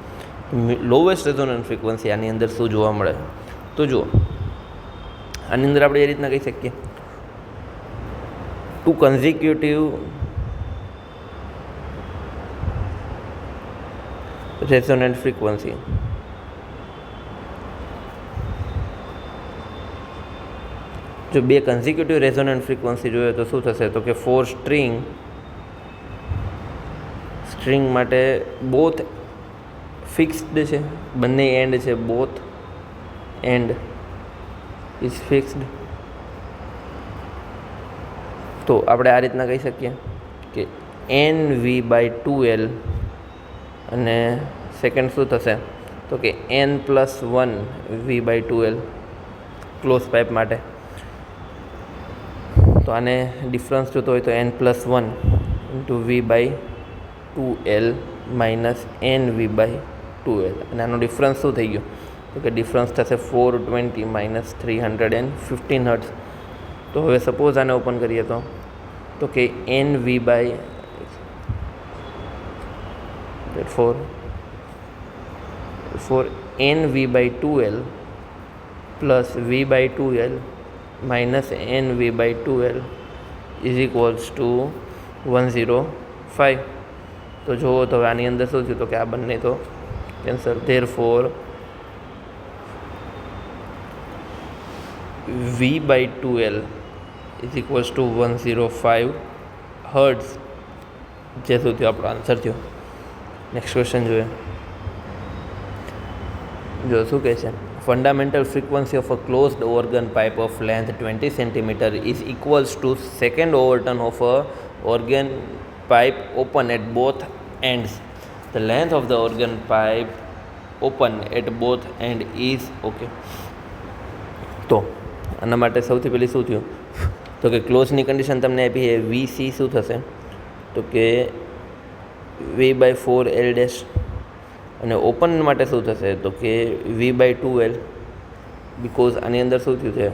લોવેસ્ટ રેઝોનન્ટ ફ્રીક્વન્સી આની અંદર શું જોવા મળે, તો જુઓ આની અંદર આપણે એ રીતના કહી શકીએ, 2 કન્ઝિક્યુટિવ રેઝોનન્ટ ફ્રીક્વન્સી. જો 2 કન્ઝિક્યુટિવ રેઝોનન્ટ ફ્રીક્વન્સી જોઈએ તો શું થશે, તો કે 4 સ્ટ્રિંગ માટે બોથ ફિક્સ્ડ છે, બંને એન્ડ છે, બોથ એન્ડ ઇઝ ફિક્સ્ડ. તો આપણે આ રીતના કહી શકીએ કે NV/2L અને સેકન્ડ શું થશે, તો કે N+1 V/2L ક્લોઝ પાઇપ માટે. તો આને ડિફરન્સ જોતો હોય તો N+1 × V/2L માઇનસ NV/2L, અને આનો ડિફરન્સ શું થઈ ગયો, તો કે ડિફરન્સ થશે 420 - 315 હર્ટ્ઝ. તો હવે સપોઝ આને ઓપન કરીએ તો કે NV/2L plus V/2L minus NV/2L is equals two 105. તો જુઓ તો હવે આની અંદર શું થયું, તો કે આ બંને તો cancel. Therefore V/2L is equals two 105 hertz, જે શું થયું, આપણો આન્સર થયો. નેક્સ્ટ ક્વેશ્ચન જોઈએ. જો શું કહે છે, fundamental frequency of a closed organ pipe of length 20 cm is equals to second overturn of a organ pipe open at both ends. The length of the organ pipe open at both end is okay. તો આના માટે સૌથી પહેલી શું થયું તો કે ક્લોઝની condition તમને આપી છે VC શું થશે તો કે V/4L' અને ઓપન માટે શું થશે તો કે V/2L બિકોઝ આની અંદર શું થયું છે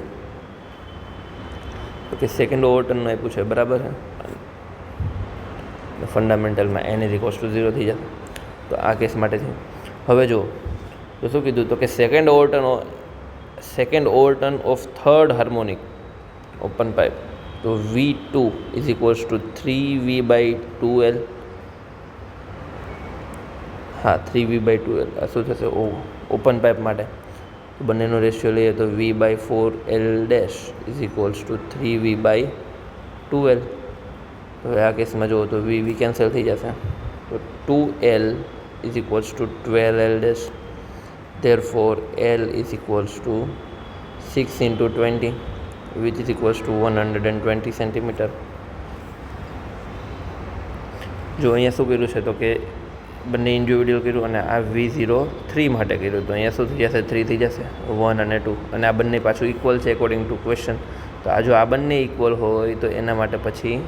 તો કે સેકન્ડ ઓવરટર્નનું આપ્યું છે બરાબર છે ફંડામેન્ટલમાં n=0 થઈ જશે તો આ કેસ માટે થયું. હવે જો તો શું કીધું તો કે second overturn of third harmonic open pipe તો V2 = 3V/2L. હા 3V/2L આ શું થશે ઓપન પાઇપ માટે તો બંનેનો રેશિયો લઈએ તો V/4L' = 3V/2L. હવે આ કેસમાં જુઓ તો V કેન્સલ થઈ જશે તો 2L = 12L'. therefore L = 6 × 20 which is equals to 120 centimeter. જો અહીંયા શું કર્યું છે તો કે બંને ઇન્ડિવિડ્યુઅલ કર્યું અને આ V0 3 માટે કર્યું તો અહીંયા શું થઈ જશે 3 થઈ જશે 1 અને 2 અને આ બંને પાછું ઇક્વલ છે એકોર્ડિંગ ટુ ક્વેશ્ચન. તો આ જો આ બંને ઇક્વલ હોય તો એના માટે પછી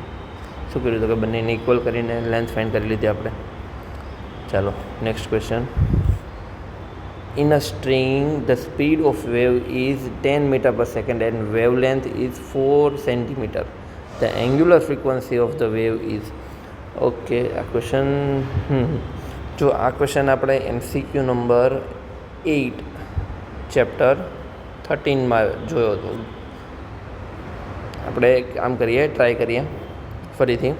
શું કર્યું તો કે બંનેને ઇક્વલ કરીને લેન્થ ફાઇન્ડ કરી લીધી આપણે. ચાલો next question. In a string, the speed of wave is 10 meter per second and wavelength is 4 centimeter. The angular frequency of the wave is okay. આ ક્વેશ્ચન જો આ ક્વેશ્ચન આપણે MCQ નંબર 8 ચેપ્ટર 13માં જોયો હતો. આપણે આમ કરીએ ટ્રાય કરીએ ફરીથી.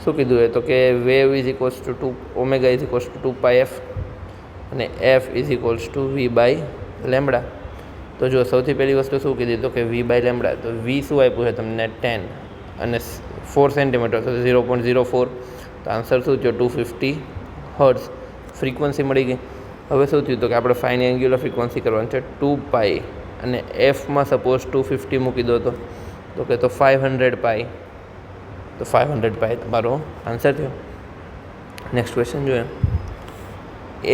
શું કીધું એ તો કે વેવ = 2πf અને F = V/λ. તો જો સૌથી પહેલી વસ્તુ શું કીધી તો કે V/λ તો V શું આપ્યું છે તમને 10 અને 4 સેન્ટીમીટર તો 0.04. તો આન્સર શું થયો 250 હર્ટ્ઝ. ફ્રીક્વન્સી મળી ગઈ. હવે શું થયું તો કે આપણે ફાઇન એંગ્યુલર ફ્રીક્વન્સી કરવાની છે 2π અને એફમાં સપોઝ 250 મૂકી દો તો કે તો 500π. તો 500π તમારો આન્સર થયો. નેક્સ્ટ ક્વેશ્ચન જોઈએ.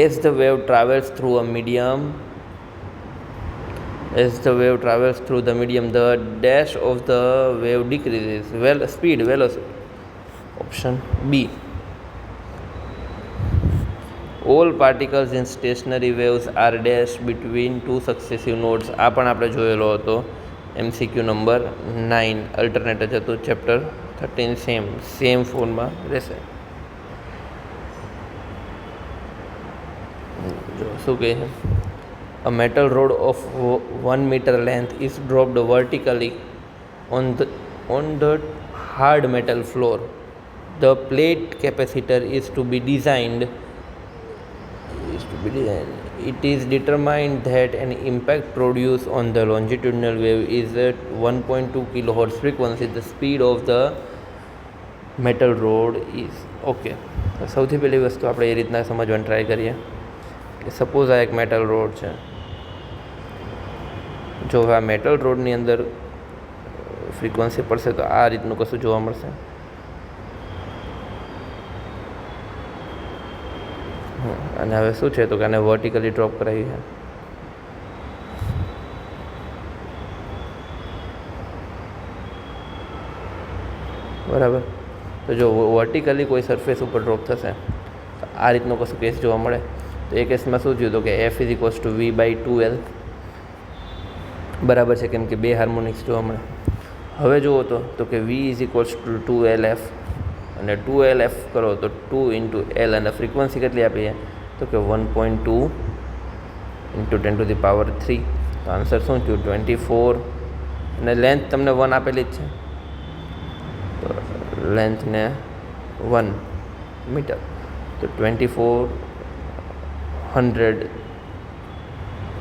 As the wave travels through the medium, the dash of the wave decreases. Velocity. Option B. All particles in stationary waves are dashed between two successive nodes. આ પણ આપણે જોયેલો હતો MCQ નંબર 9 અલ્ટરનેટ જ હતું chapter 13 same ફોર્મમાં રહેશે. શું કહે છે a metal rod of 1 meter length is dropped vertically on the hard metal floor. The plate capacitor is to be designed. It is determined that an impact produced on the longitudinal wave is at 1.2 kilohertz frequency. The speed of the metal rod is okay. સૌથી પહેલી વસ્તુ આપણે એ રીતના સમજવાની try કરીએ કે suppose આ એક મેટલ રોડ છે. જો આ મેટલ રોડની અંદર ફ્રીક્વન્સી પડશે તો આ રીતનું કશું જોવા મળશે. અને હવે શું છે તો કે આને વર્ટિકલી ડ્રોપ કરાવી છે. બરાબર. તો જો વર્ટિકલી કોઈ સરફેસ ઉપર ડ્રોપ થશે તો આ રીતનો કશું કેસ જોવા મળે. તો એ કેસમાં શું થયું તો કે F = V/2L બરાબર છે કેમ કે બે હાર્મોનિક્સ જોવા મળે. હવે જુઓ તો કે V = 2LF અને 2LF કરો તો 2 × L અને ફ્રીક્વન્સી કેટલી આપી છે તો કે 1.2 × 10⁻3. તો આન્સર શું થયું 24 અને લેન્થ તમને 1 આપેલી જ છે તો લેન્થને 1 મીટર તો 2400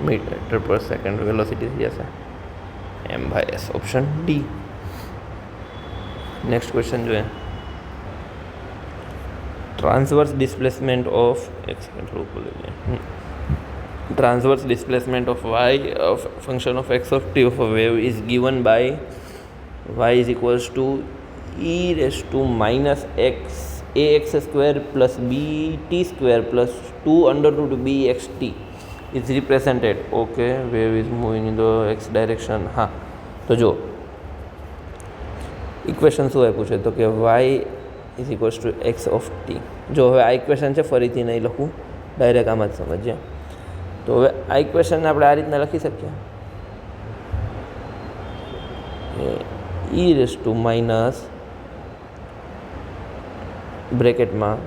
મીટર પર સેકન્ડ વેલોસિટી થઈ જશે m/s. Option D. Next question જોઈએ. Transverse displacement of y of function of x of t of a wave is given by y is equals to e−x² plus bt² plus 2√bxt is represented. Okay, wave is moving in the x direction. હા તો જો equation શું આપ્યું છે, તો કે Y is equals to X of T. જો હવે આ ઇક્વેશન છે, ફરીથી નહીં લખું, ડાયરેક્ટ આમાં જ સમજીએ. તો હવે આ ઇક્વેશનને આપણે આ રીતના લખી શકીએ, ઈ રેસ ટુ માઇનસ બ્રેકેટમાં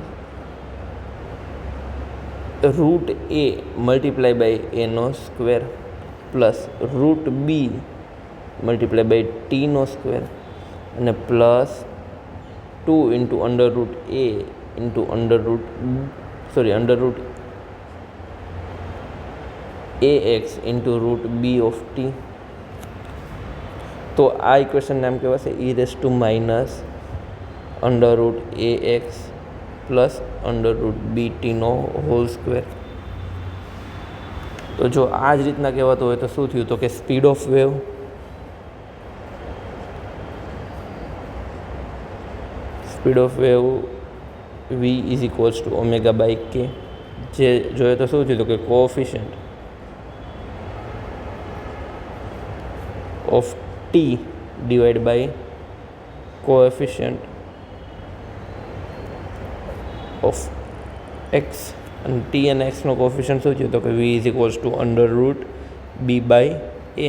રૂટ એ મલ્ટીપ્લાય બાય એનો square plus root B multiply by ટીનો સ્ક્વેર અને plus 2 into under root A into under root A X into root B of T. તો આ ઇક્વેશન નામ કહેવાશે E raise to minus under root A X plus under root B ટીનો whole square. તો જો આ જ રીતના કહેવાતું હોય તો શું થયું, તો કે speed of wave v is equals to omega by K. જે જોઈએ તો શું થયું, તો કે coefficient of T divide by coefficient of X, અને ટી અને એક્સનો કોએફિશિયન્ટ શું થયું, તો કે v is equals to under root B by A.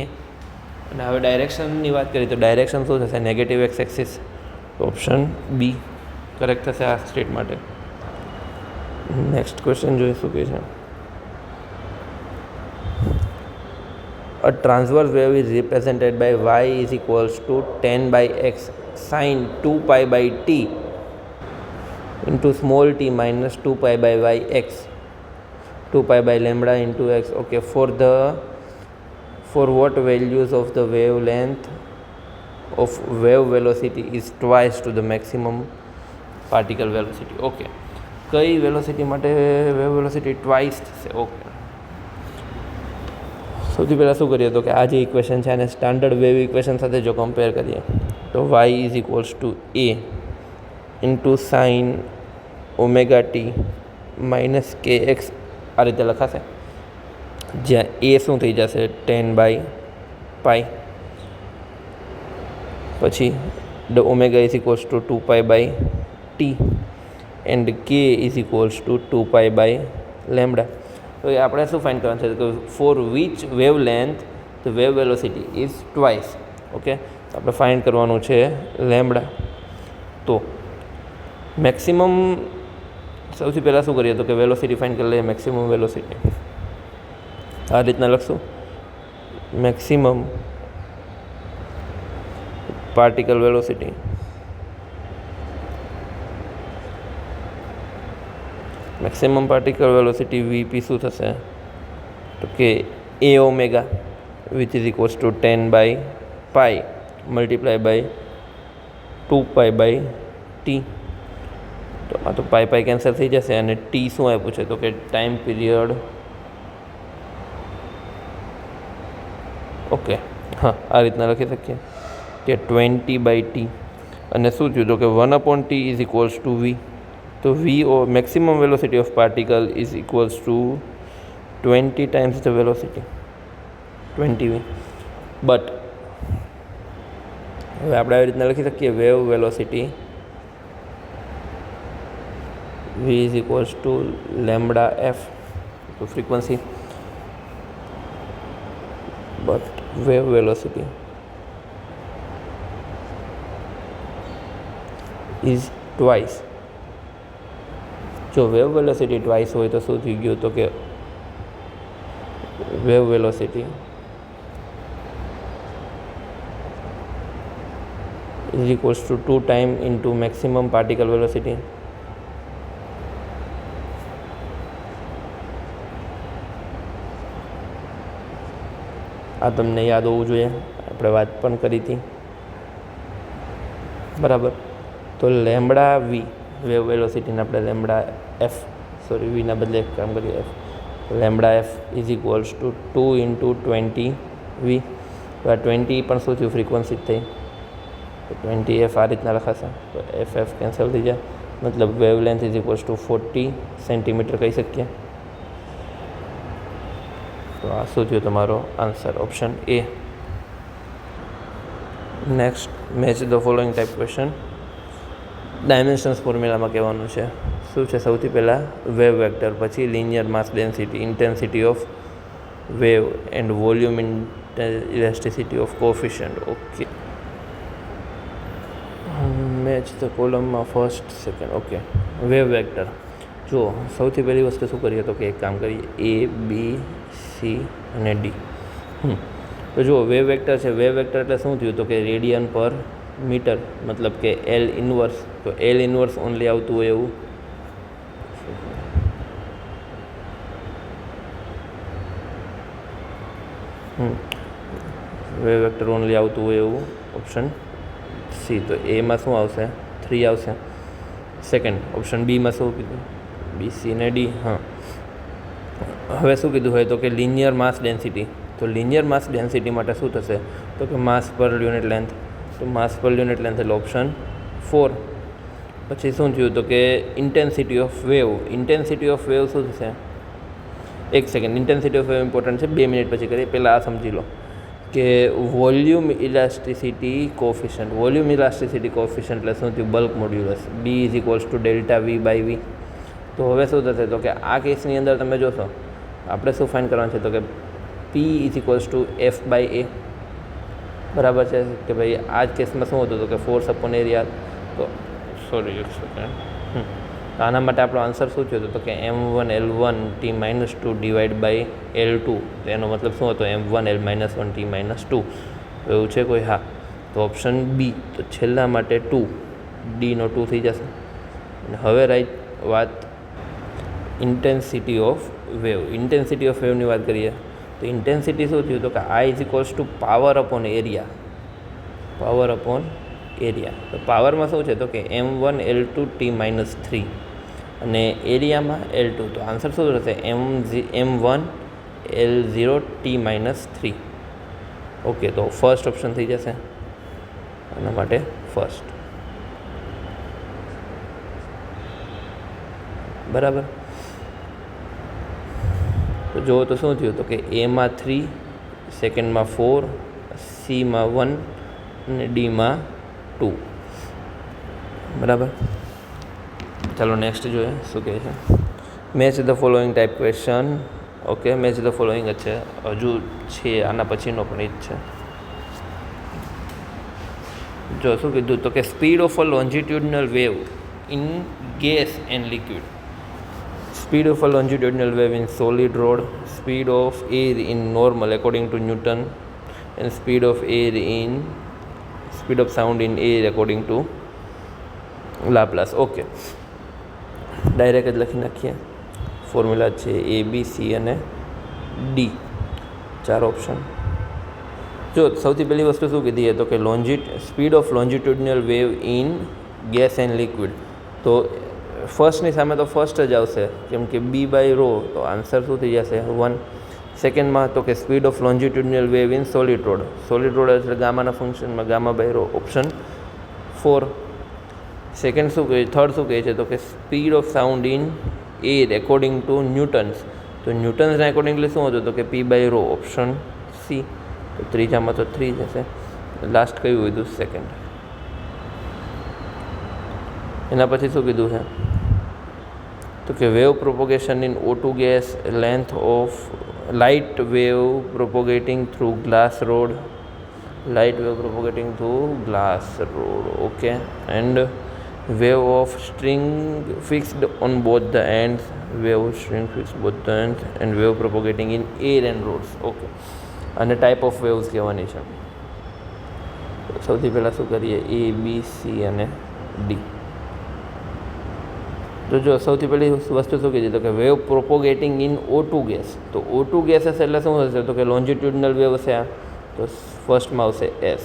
અને હવે ડાયરેક્શનની વાત કરીએ તો ડાયરેક્શન શું થશે, negative X axis. Option B correct થશે આ સ્ટેટ માટે. નેક્સ્ટ ક્વેશ્ચન જોઈએ શું કહે છે. A transverse wave is represented by y is equals to 10 by x sin 2 pi by t into small t minus 2 pi by y x 2 pi by lambda into x. Okay, for what values of the wavelength of wave velocity is twice to the maximum particle velocity. Okay, કઈ velocity માટે wave velocity twice થશે. Okay, સૌથી પહેલાં શું કરીએ તો કે આ જે ઇક્વેશન છે એને સ્ટાન્ડર્ડ વેવ ઇક્વેશન સાથે જો કમ્પેર કરીએ તો Y is equals to A into sine omega T minus K X આ રીતે લખાશે, જ્યાં એ શું થઈ જશે 10 બાય પાઈ, પછી the omega is equals to 2 pi by T and K is equals to 2 pi by lambda. તો એ આપણે શું ફાઇન્ડ કરવાનું છે કે for which wavelength the wave velocity is twice. Okay, તો આપણે ફાઇન્ડ કરવાનું છે લેમ્ડા. તો મેક્સિમમ સૌથી પહેલાં શું કરીએ તો કે વેલોસિટી ફાઇન્ડ કરી લઈએ, મેક્સિમમ વેલોસિટી આ રીતના લખશું, maximum particle velocity maximum particle velocity VP શું થશે તો કે A omega which is equals to 10 by pi multiply by 2 pi by T. તો આ તો પાઈ પાઈ કેન્સલ થઈ જશે અને ટી શું આપ્યું છે તો કે ટાઈમ પીરિયડ. ઓકે, હા આ રીતના લખી શકીએ કે 20 બાય ટી અને શું થયું તો કે 1/t is equals to V. તો V O maximum velocity of particle is equals to 20 times the velocity 20 V. But હવે આપણે આવી રીતના લખી શકીએ wave velocity v is equals to lambda f, તો frequency, but wave velocity is twice. જો wave velocity twice હોય તો શું થઈ ગયું તો કે wave velocity is equals to 2 time into maximum particle velocity. આ તમને યાદ હોવું જોઈએ, આપણે વાત પણ કરી હતી બરાબર. તો લેમ્બડા વી વેવ વેલોસિટીને આપણે લેમ્બડા એફ વીના બદલે એક કામ કરીએ F, lambda F is equals to 2 into 20 વી. તો આ 20 પણ શું થયું ફ્રીક્વન્સી જ થઈ, તો 20 એફ આ રીતના લખાશે, તો એફ એફ કેન્સલ થઈ જાય, મતલબ wavelength is equals to 40 centimetre કહી શકીએ. તો આ શું થયું તમારો answer option A. Next match the following type question. Dimensions ફોર્મ્યુલામાં કહેવાનું છે. શું છે? સૌથી પહેલાં વેવ વેક્ટર, પછી linear mass density, intensity of wave and volume elasticity of coefficient. Okay, match the કોલમમાં first second. Okay, wave vector. જુઓ, સૌથી પહેલી વસ્તુ શું કરીએ તો કે એક કામ કરીએ, A, B, C અને D. તો જુઓ, વેવ વેક્ટર છે. વેવ વેક્ટર એટલે શું થયું તો કે રેડિયન પર મીટર, મતલબ કે L ઇન્વર્સ. તો L ઇન્વર્સ ઓનલી આવતું હોય એવું વેવ વેક્ટર ઓનલી આવતું હોય એવું ઓપ્શન સી. તો એમાં શું આવશે? 3 આવશે. સેકન્ડ ઓપ્શન બીમાં શું કીધું? B, C ને D. હા, હવે શું કીધું હોય તો કે લિનિયર માસ ડેન્સિટી. તો લિનિયર માસ ડેન્સિટી માટે શું થશે તો કે માસ પર યુનિટ લેન્થ. તો માસ પર યુનિટ લેન્થ એટલે ઓપ્શન 4. પછી શું થયું તો કે intensity of wave. Intensity of wave શું થશે? એક second, intensity of wave important છે, 2 મિનિટ પછી કરીએ. પહેલાં આ સમજી લો કે volume elasticity coefficient. Volume elasticity coefficient એટલે શું થયું? Bulk modulus. B = delta V/V. તો હવે શું થશે તો કે આ કેસની અંદર તમે જોશો આપણે શું ફાઇન્ડ કરવાનું છે તો કે P = F/A. બરાબર છે કે ભાઈ આ જ કેસમાં શું હતું તો કે ફોર્સ અપોન એરિયા. તો સોરી, એક સેકન્ડ. તો આના માટે આપણો આન્સર શું થયો હતો તો કે M1L1T-2 / L2. તો એનો મતલબ શું હતો? M1L-1T-2. તો એવું છે કોઈ? હા. તો ઓપ્શન બી. તો છેલ્લા માટે 2, ડીનો 2 થઈ જશે. અને હવે રાઈટ વાત intensity of wave. Intensity of વેવની વાત કરીએ તો ઇન્ટેન્સિટી શું થયું તો કે I = power upon area. Power upon area. તો પાવરમાં શું છે તો કે M1L2T-3 અને એરિયામાં L2. તો આન્સર શું રહેશે? M1L0T-3. ઓકે, તો ફર્સ્ટ ઓપ્શન થઈ જશે એના માટે ફર્સ્ટ. બરાબર. તો જુઓ તો શું થયું તો કે એમાં 3, સેકન્ડમાં 4, સીમાં 1 અને ડીમાં 2. બરાબર. ચાલો નેક્સ્ટ જોઈએ શું કહે છે. Match the following type question. Okay, match the following જ છે, હજુ છે આના પછીનો પણ એ જ છે. જો શું કીધું તો કે speed of a longitudinal wave in gas and liquid. Speed of a longitudinal wave in solid rod, speed of air in normal according to Newton, and speed of sound in air according to Laplace. Okay, direct જ લખી નાખીએ. Formula છે A, B, C અને D, 4 option. જો સૌથી પહેલી વસ્તુ શું કીધી તો કે speed of longitudinal wave in gas and liquid. તો ફર્સ્ટની સામે તો ફર્સ્ટ જ આવશે કેમ કે B/ρ. તો આન્સર શું થઈ જશે? 1. સેકન્ડમાં તો કે speed of longitudinal wave in solid rod. Solid rod એટલે ગામાના ફંક્શનમાં Γ/ρ. ઓપ્શન 4. સેકન્ડ શું કહે? થર્ડ શું કહે છે તો કે speed of sound in air according to Newton's. તો ન્યૂટન્સના એકોર્ડિંગલી શું હતું તો કે P/ρ. Option C. તો ત્રીજામાં તો 3 જશે. લાસ્ટ કયું કીધું? સેકન્ડ. એના પછી શું કીધું છે તો કે wave propagation in O2 gas, length of light wave propagating through glass road. Light wave propagating through glass road. Okay, and wave of string fixed on both the ends. Wave string fixed both the ends and wave propagating in air and rods. Okay, અને type of waves કહેવાની છે. સૌથી પહેલાં શું કરીએ? A, B, C અને D. તો જો સૌથી પહેલી વસ્તુ શું કીધી તો કે wave propagating in O2 gas. તો O2 ગેસ હશે એટલે શું હશે તો કે લોન્જિટ્યુડનલ વેવ હશે આ. તો ફર્સ્ટમાં આવશે S.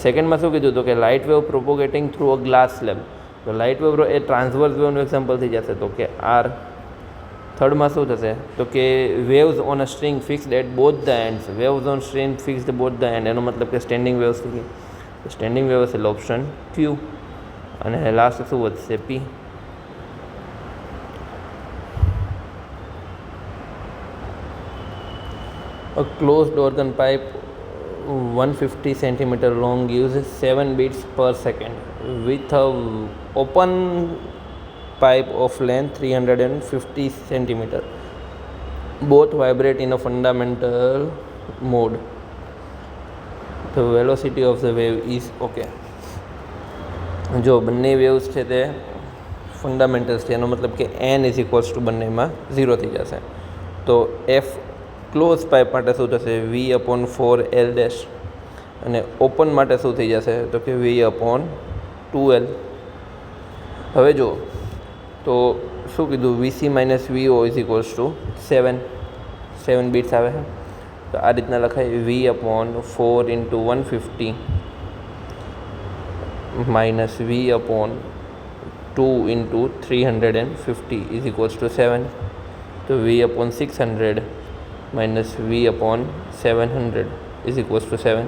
સેકન્ડમાં શું કીધું તો કે light wave propagating through a glass slab. તો લાઇટ વેવ એ ટ્રાન્સવર્સ વેવનું એક્ઝામ્પલ થઈ જશે તો કે R. થર્ડમાં શું થશે તો કે waves on a string fixed at both the ends. Waves on string fixed both the end. એનો મતલબ કે સ્ટેન્ડિંગ વેવ્સ થઈ ગઈ. સ્ટેન્ડિંગ વેવ્સ એટલે ઓપ્શન Q. અને લાસ્ટ શું વધશે? P. A closed organ pipe 150 centimeter long gives 7 beats per second with a open pipe of length 350 centimeter. Both vibrate in a fundamental mode. The velocity of the wave is okay. જો બંને waves છે તે fundamentals છે, એનો મતલબ કે n is equals two બંનેમાં 0 થઈ જશે. તો એફ ક્લોઝ પાઇપ માટે શું થશે? V/4 L dash. અને ઓપન માટે શું થઈ જશે? તો કે V/2L. હવે જો તો શું કીધું? VC minus VO is equals two 7 bits આવે છે. તો આ રીતના લખાય V/4 into 150 minus V/2 into 350 is equals two 7. તો V/600 minus V/700 is equals two 7.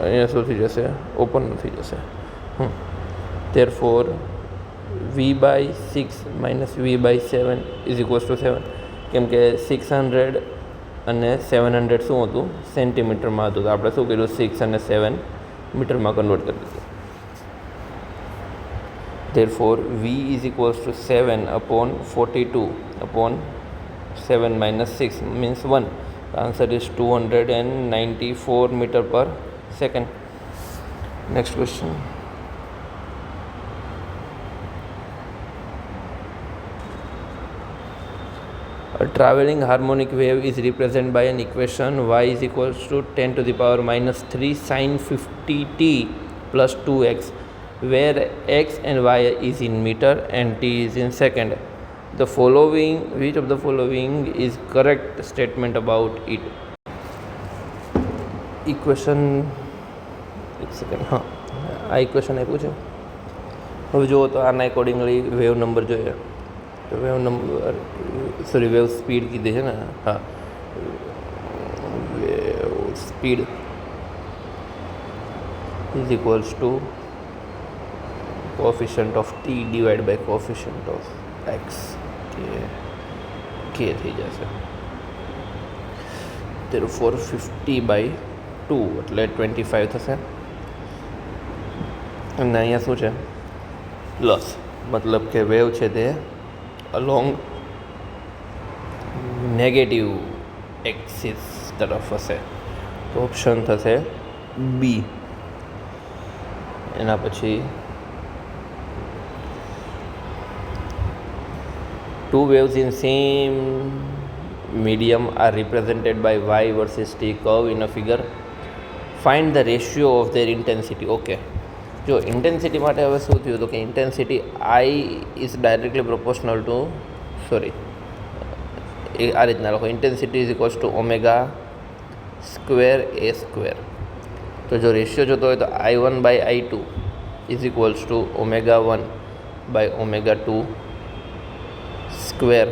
અહીંયા શું થઈ જશે? ઓપન થઈ જશે. therefore V/6 minus V/7 is equals two 7. કેમ કે 600 અને 700 શું હતું? સેન્ટીમીટરમાં હતું. તો આપણે શું કર્યું? 6 અને 7 મીટરમાં કન્વર્ટ કરી દીધું. therefore V is equals to 7/42/7 minus 6 means 1. The answer is 294 meter per second. Next question. A traveling harmonic wave is represented by an equation y is equals to 10 to the power minus 3 sin 50t plus 2x, where x and y is in meter and t is in second. Which of the following is correct statement about it? Equation એક second. આ equation આપ્યું છે. હવે જુઓ તો આના accordingly wave number જોઈએ. તો વેવ નંબર વેવ સ્પીડ કીધી છે ને. હા, wave speed is equals to coefficient of T divide by coefficient of X, કે થઈ જશે. therefore 50/2 એટલે 25 થશે. અને અહીંયા શું છે? પ્લસ, મતલબ કે વેવ છે તે અલોંગ નેગેટિવ એક્સિસ તરફ હશે. તો ઓપ્શન થશે બી. એના પછી two waves in same medium are represented by y versus t curve in a figure. Find the ratio of their intensity. Okay, જો ઇન્ટેન્સિટી માટે હવે શું થયું? તો કે intensity I is directly proportional to A આ રીતના લખો. Intensity is equals to omega square A square. તો જો રેશિયો જોતો હોય તો I1/I2 is equals to ω1/ω2 square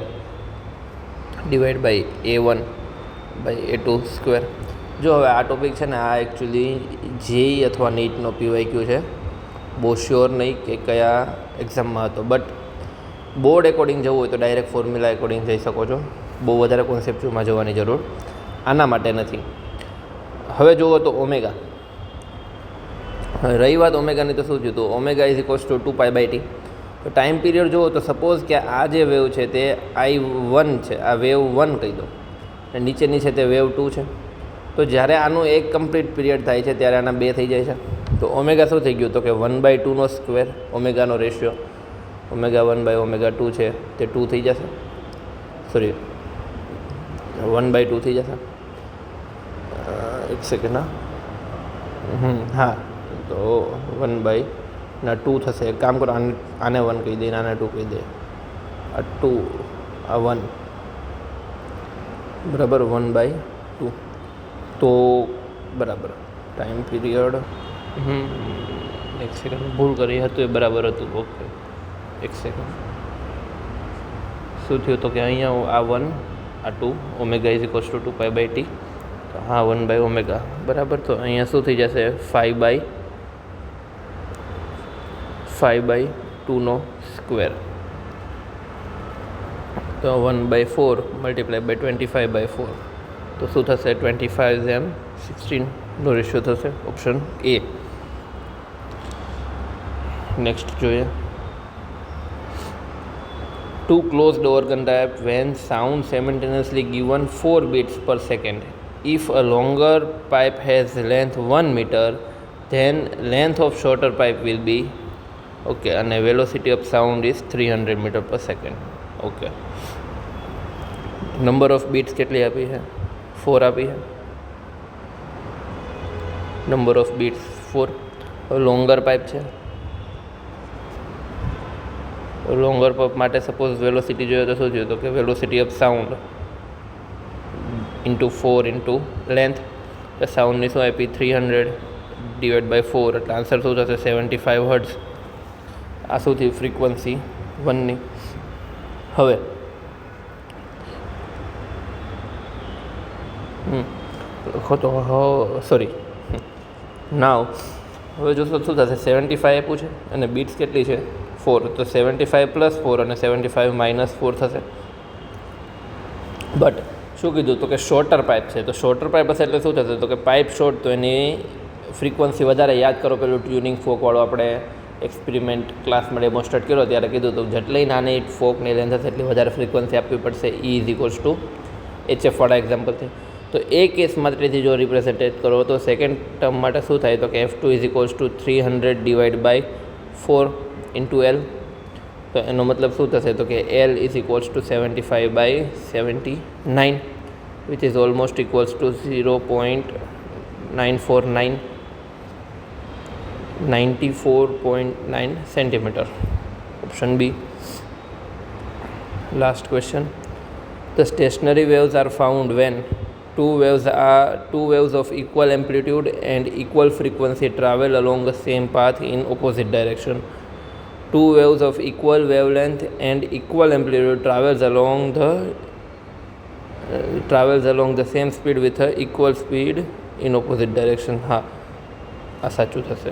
divide by A1/A2 square. જો હવે આ ટોપિક છે ને, આ એકચ્યુઅલી જેઈ અથવા નીટનો PYQ છે. બહુ શ્યોર નહીં કે કયા એક્ઝામમાં હતો, બટ બોર્ડ એકોર્ડિંગ જવું હોય તો ડાયરેક્ટ ફોર્મ્યુલા એકોર્ડિંગ જઈ શકો છો. બહુ વધારે કોન્સેપ્ચ્યુઅલમાં જવાની જરૂર આના માટે નથી. હવે જુઓ તો ઓમેગા. રહી વાત ઓમેગાની, તો શું થયું? તો omega is equals two 2π/t. તો ટાઈમ પીરિયડ જુઓ તો સપોઝ કે આ જે વેવ છે તે I1 છે, આ વેવ 1 કહી દો, અને નીચેની છે તે વેવ 2 છે. તો જ્યારે આનું એક કમ્પ્લીટ પીરિયડ થાય છે ત્યારે આના 2 થઈ જાય છે. તો ઓમેગા શું થઈ ગયું? તો કે 1/2 સ્ક્વેર. ઓમેગાનો રેશિયો ω1/ω2 છે તે 2 થઈ જશે. 1/2 થઈ જશે. એક સેકન્ડ. હા, તો 1/2 થશે. એક કામ કરો, આને 1 કહી દે, આને 2 કહી દે. આ 2, આ 1, બરાબર 1/2. તો બરાબર ટાઈમ પીરિયડ એક સેકન્ડ ભૂલ કરી હતું, એ બરાબર હતું. ઓકે, એક સેકન્ડ. શું થયું? તો કે અહીંયા આ 1, આ 2, omega is equals two 2π/t. તો હા 1/ω બરાબર. તો અહીંયા શું થઈ જશે? 5/2 સ્ક્વેર. તો 1/4 × 25/4. તો તો શું થશે 25:16નો રેશિયો થશે ઓપ્શન એ. નેક્સ્ટ જોઈએ. Two closed organ type when sound simultaneously given 4 beats per second. If a longer pipe has length 1 meter, then length of shorter pipe will be okay, and velocity of sound is 300 meter per second. Okay. Number of beats કેટલી આપી છે? 4 આપી છે. Number of beats 4. Longer pipe છે. Longer pipe માટે suppose velocity જોઈએ તો શું જોઈએ? તો કે velocity of sound into 4 into length. તો સાઉન્ડની શું આપી? 300 ડિવાઈડ બાય 4, એટલે આન્સર શું થશે? 75 હર્ટ્ઝ. આ શું થયું? ફ્રીક્વન્સી 1ની. હવે સોરી નાવ હવે જોશો શું થશે? 75 આપ્યું છે અને બીટ્સ કેટલી છે? 4. તો 75 પ્લસ 4 અને 75 માઇનસ 4 થશે. બટ શું કીધું? તો કે શોર્ટર પાઇપ છે. તો શોર્ટર પાઇપ હશે એટલે શું થશે? તો કે પાઇપ શોર્ટ, તો એની ફ્રીક્વન્સી વધારે. યાદ કરો પેલું ટ્યુનિંગ ફોકવાળું આપણે એક્સપેરિમેન્ટ ક્લાસમાં ડેમોન્સ્ટ્રેટ કર્યો ત્યારે કીધું તો જેટલી નાની ફોકની લેન્થ હશે એટલી વધારે ફ્રીક્વન્સી આપવી પડશે. E is equals two HF વાળા એક્ઝામ્પલથી. તો એ કેસ માટેથી જો રિપ્રેઝેન્ટેટ કરો તો સેકન્ડ ટર્મ માટે શું થાય? તો કે F2 is equals to 300 divide by 4 into L. તો એનો મતલબ શું થશે? તો કે L is equals to 75 by 79 which is almost equals to 0.949 94.9 centimetre. Option B. Last question. The stationary waves are found when two waves of equal amplitude and equal frequency travel along the same path in opposite direction. Two waves of equal wavelength and equal amplitude travels along the same speed with a equal speed in opposite direction. હા, આ સાચું થશે.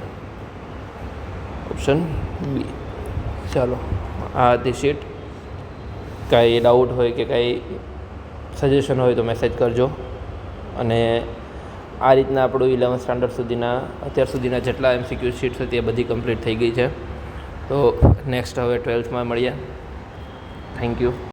Option B. ચાલો, આ હતી sheet. કાંઈ doubt હોય કે કાંઈ સજેશન હોય તો મેસેજ કરજો. અને આ રીતના આપણું 11th સ્ટાન્ડર્ડ સુધીના અત્યાર સુધીના જેટલા MCQ શીટ્સ હતી એ બધી કમ્પ્લીટ થઈ ગઈ છે. તો નેક્સ્ટ હવે 12thમાં મળીએ. Thank you.